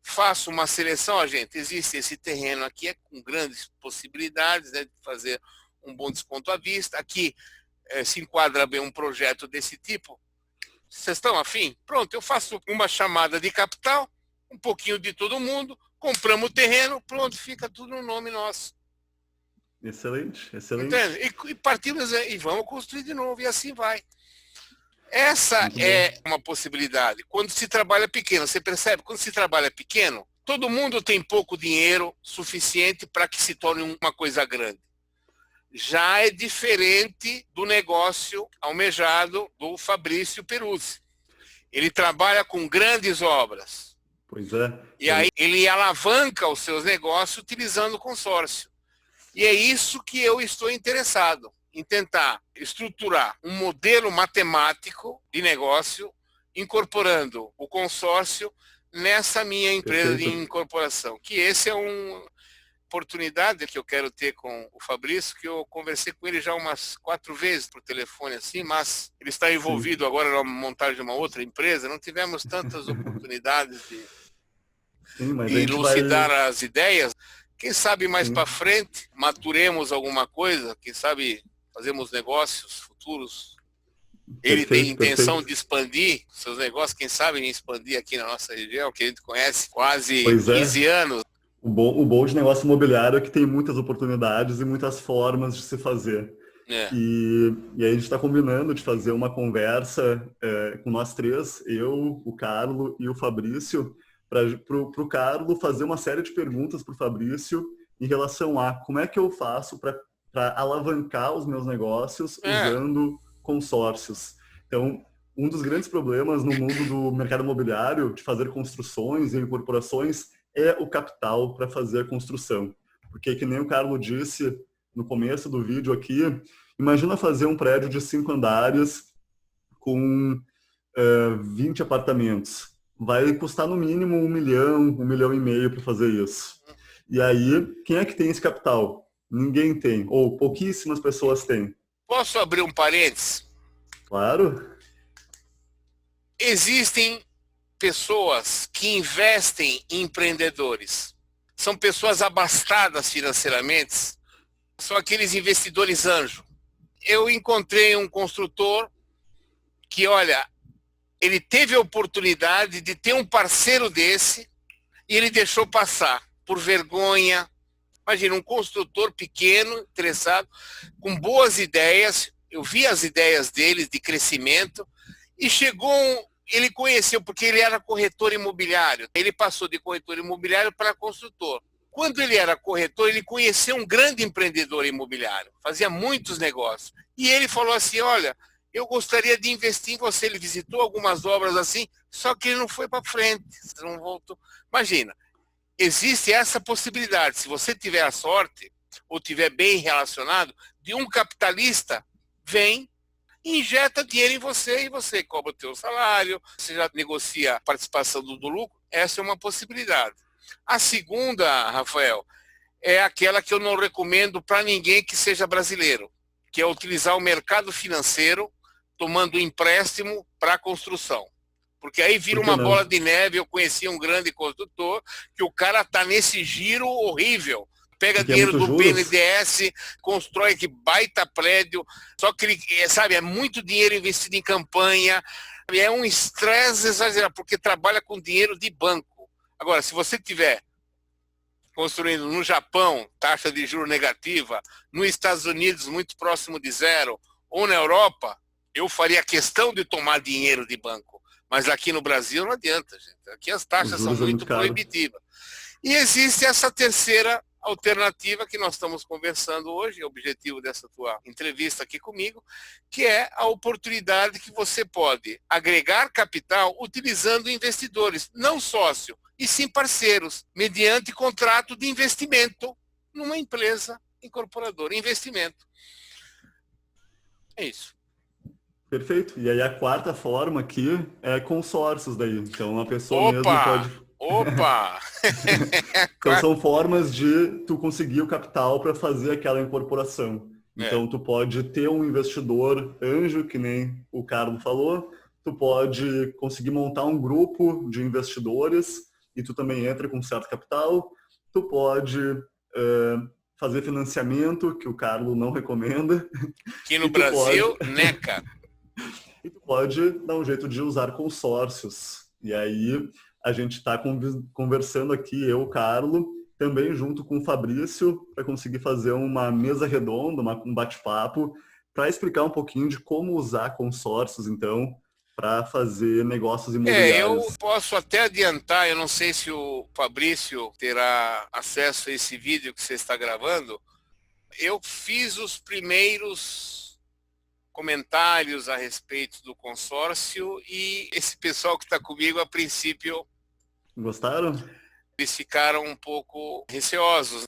faço uma seleção, gente, existe esse terreno aqui, é com grandes possibilidades, né, de fazer um bom desconto à vista, aqui se enquadra bem um projeto desse tipo, vocês estão afim? Pronto, eu faço uma chamada de capital, um pouquinho de todo mundo, compramos o terreno, pronto, fica tudo no nome nosso. Excelente, excelente. Entende? E partimos e vamos construir de novo, e assim vai. Essa uma possibilidade. Quando se trabalha pequeno, você percebe? Quando se trabalha pequeno, todo mundo tem pouco dinheiro suficiente para que se torne uma coisa grande. Já é diferente do negócio almejado do Fabrício Peruzzi. Ele trabalha com grandes obras. Pois é. E aí ele alavanca os seus negócios utilizando o consórcio. E é isso que eu estou interessado, em tentar estruturar um modelo matemático de negócio, incorporando o consórcio nessa minha empresa de incorporação. Que esse é uma oportunidade que eu quero ter com o Fabrício, que eu conversei com ele já umas 4 vezes por telefone, assim, mas ele está envolvido agora na montagem de uma outra empresa, não tivemos tantas oportunidades de elucidar as ideias. Quem sabe mais para frente maturemos alguma coisa, quem sabe fazemos negócios futuros. Ele tem intenção de expandir seus negócios, quem sabe expandir aqui na nossa região, que a gente conhece quase 15 anos. O bom de negócio imobiliário é que tem muitas oportunidades e muitas formas de se fazer. E aí a gente está combinando de fazer uma conversa com nós 3, eu, o Carlo e o Fabrício, para o Carlo fazer uma série de perguntas para o Fabrício em relação a como é que eu faço para alavancar os meus negócios usando consórcios. Então, um dos grandes problemas no mundo do mercado imobiliário de fazer construções e incorporações é o capital para fazer a construção. Porque, que nem o Carlo disse no começo do vídeo aqui, imagina fazer um prédio de 5 andares com 20 apartamentos. Vai custar no mínimo 1 milhão, 1,5 milhão para fazer isso. E aí, quem é que tem esse capital? Ninguém tem, ou pouquíssimas pessoas têm. Posso abrir um parênteses? Claro. Existem pessoas que investem em empreendedores. São pessoas abastadas financeiramente, são aqueles investidores anjo. Eu encontrei um construtor que, olha, ele teve a oportunidade de ter um parceiro desse e ele deixou passar por vergonha. Imagina, um construtor pequeno, interessado, com boas ideias. Eu vi as ideias dele de crescimento e ele conheceu, porque ele era corretor imobiliário. Ele passou de corretor imobiliário para construtor. Quando ele era corretor, ele conheceu um grande empreendedor imobiliário, fazia muitos negócios. E ele falou assim, olha, eu gostaria de investir em você. Ele visitou algumas obras assim, só que ele não foi para frente, não voltou. Imagina, existe essa possibilidade, se você tiver a sorte, ou tiver bem relacionado, de um capitalista vem, injeta dinheiro em você e você cobra o teu salário, você já negocia a participação do lucro. Essa é uma possibilidade. A segunda, Rafael, é aquela que eu não recomendo para ninguém que seja brasileiro, que é utilizar o mercado financeiro tomando empréstimo para a construção. Porque aí vira uma bola de neve. Eu conheci um grande construtor que o cara está nesse giro horrível. Pega dinheiro do BNDES, constrói que baita prédio, só que ele, sabe, é muito dinheiro investido em campanha, é um estresse exagerado, porque trabalha com dinheiro de banco. Agora, se você tiver construindo no Japão, taxa de juros negativa, nos Estados Unidos, muito próximo de zero, ou na Europa, eu faria questão de tomar dinheiro de banco. Mas aqui no Brasil não adianta, gente. Aqui as taxas são muito proibitivas. E existe essa terceira alternativa que nós estamos conversando hoje, o objetivo dessa tua entrevista aqui comigo, que é a oportunidade que você pode agregar capital utilizando investidores, não sócio, e sim parceiros, mediante contrato de investimento numa empresa incorporadora. Investimento. É isso. Perfeito. E aí a quarta forma aqui é consórcios daí. Então a pessoa mesmo pode... Opa! Então são formas de tu conseguir o capital para fazer aquela incorporação. Então tu pode ter um investidor anjo, que nem o Carlos falou, tu pode conseguir montar um grupo de investidores e tu também entra com certo capital, tu pode fazer financiamento, que o Carlos não recomenda. Aqui no Brasil, né, cara? E tu pode dar um jeito de usar consórcios. E aí a gente está conversando aqui, eu, Carlos, também junto com o Fabrício, para conseguir fazer uma mesa redonda, um bate-papo, para explicar um pouquinho de como usar consórcios, então, para fazer negócios imobiliários. Eu posso até adiantar, eu não sei se o Fabrício terá acesso a esse vídeo que você está gravando. Eu fiz os primeiros comentários a respeito do consórcio e esse pessoal que está comigo, a princípio... Gostaram? Eles ficaram um pouco receosos.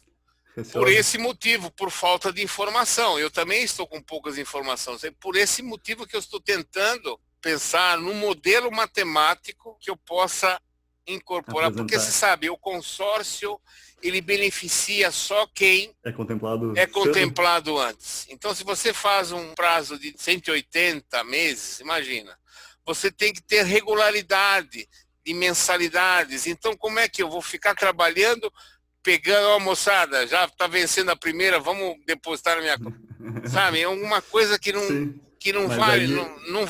Por esse motivo, por falta de informação. Eu também estou com poucas informações. É por esse motivo que eu estou tentando pensar num modelo matemático que eu possa incorporar. Porque você sabe, o consórcio, ele beneficia só quem é contemplado antes. Então, se você faz um prazo de 180 meses, imagina, você tem que ter regularidade de mensalidades. Então, como é que eu vou ficar trabalhando, pegando, ó, moçada, já está vencendo a primeira, vamos depositar na minha conta. Sabe, é alguma coisa que não vai, aí... não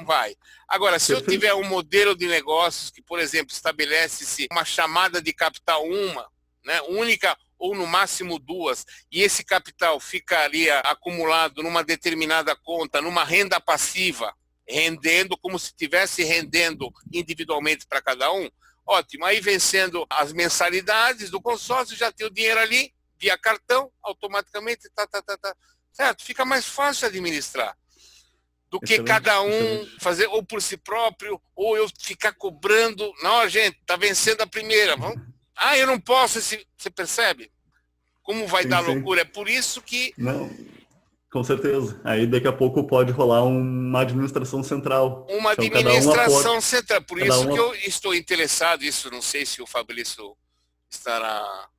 vai. Agora, se eu tiver um modelo de negócios que, por exemplo, estabelece-se uma chamada de capital única ou no máximo duas, e esse capital ficaria acumulado numa determinada conta, numa renda passiva, rendendo como se estivesse rendendo individualmente para cada um, ótimo. Aí vencendo as mensalidades do consórcio, já tem o dinheiro ali, via cartão, automaticamente, certo? Fica mais fácil administrar do que cada um fazer ou por si próprio, ou eu ficar cobrando. Não, gente, está vencendo a primeira. Vamos... eu não posso. Você percebe? Como vai dar loucura? É por isso que... Não. Com certeza. Aí daqui a pouco pode rolar uma administração central. Uma administração central. Por isso que eu estou interessado, isso não sei se o Fabrício estará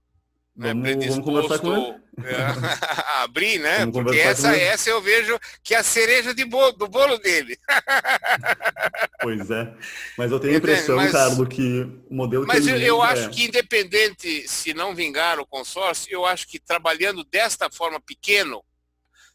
vamos conversar com ele. A abrir, né? Porque essa eu vejo que é a cereja do bolo dele. Pois é. Mas eu tenho a impressão, Carlos, que o modelo que eu acho que independente se não vingar o consórcio, eu acho que trabalhando desta forma pequeno,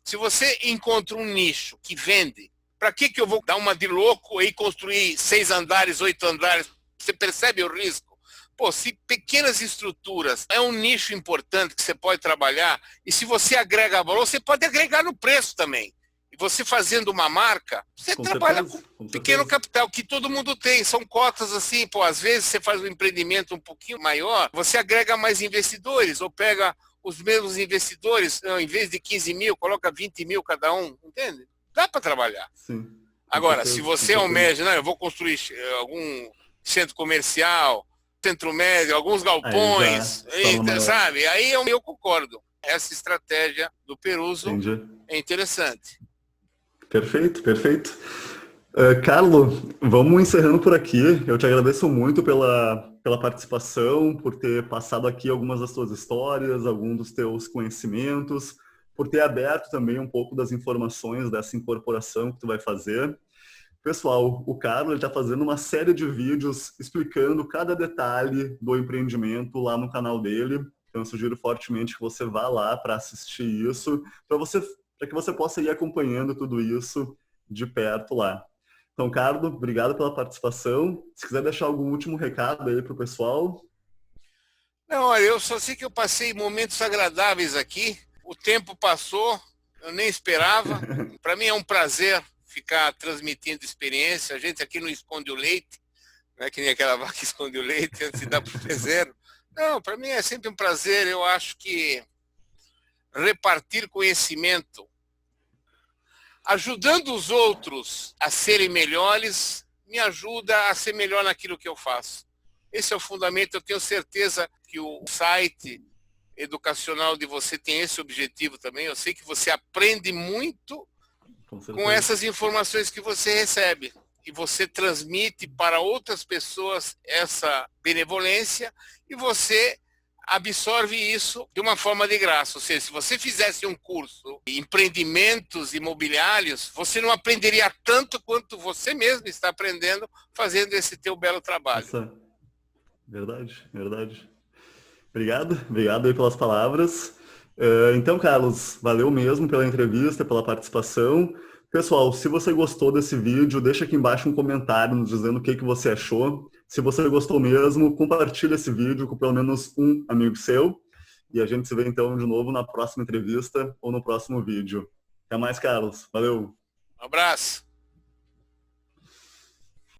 se você encontra um nicho que vende, para que eu vou dar uma de louco e construir 6 andares, 8 andares? Você percebe o risco? Pô, se pequenas estruturas é um nicho importante que você pode trabalhar, e se você agrega valor, você pode agregar no preço também. Você fazendo uma marca, você Com trabalha certeza, com com pequeno certeza. capital, que todo mundo tem. São cotas assim, pô, às vezes você faz um empreendimento um pouquinho maior, você agrega mais investidores, ou pega os mesmos investidores, em vez de 15 mil, coloca 20 mil cada um, entende? Dá para trabalhar. Sim, com Agora, se certeza, com você certeza. almeja, não, eu vou construir algum centro comercial, centro médio, alguns Aí já galpões, se torna maior. sabe? Aí eu concordo. Essa estratégia do Peruso Entendi. é interessante. Perfeito, perfeito. Carlo, vamos encerrando por aqui. Eu te agradeço muito pela participação, por ter passado aqui algumas das tuas histórias, alguns dos teus conhecimentos, por ter aberto também um pouco das informações dessa incorporação que tu vai fazer. Pessoal, o Carlo está fazendo uma série de vídeos explicando cada detalhe do empreendimento lá no canal dele. Então, eu sugiro fortemente que você vá lá para assistir isso, para que você possa ir acompanhando tudo isso de perto lá. Então, Carlo, obrigado pela participação. Se quiser deixar algum último recado aí para o pessoal. Não, olha, eu só sei que eu passei momentos agradáveis aqui. O tempo passou, eu nem esperava. Para mim é um prazer ficar transmitindo experiência. A gente aqui não esconde o leite, não é que nem aquela vaca que esconde o leite antes de dar para o bezerro. Não, para mim é sempre um prazer. Eu acho que repartir conhecimento, ajudando os outros a serem melhores, me ajuda a ser melhor naquilo que eu faço. Esse é o fundamento. Eu tenho certeza que o site educacional de você tem esse objetivo também. Eu sei que você aprende muito Com com certeza. essas informações que você recebe. E você transmite para outras pessoas essa benevolência e você absorve isso de uma forma de graça. Ou seja, se você fizesse um curso de empreendimentos imobiliários, você não aprenderia tanto quanto você mesmo está aprendendo fazendo esse teu belo trabalho. Essa, verdade, verdade. Obrigado aí pelas palavras. Então, Carlos, valeu mesmo pela entrevista, pela participação. Pessoal, se você gostou desse vídeo, deixa aqui embaixo um comentário nos dizendo o que você achou. Se você gostou mesmo, compartilha esse vídeo com pelo menos um amigo seu. E a gente se vê então de novo na próxima entrevista ou no próximo vídeo. Até mais, Carlos. Valeu! Um abraço!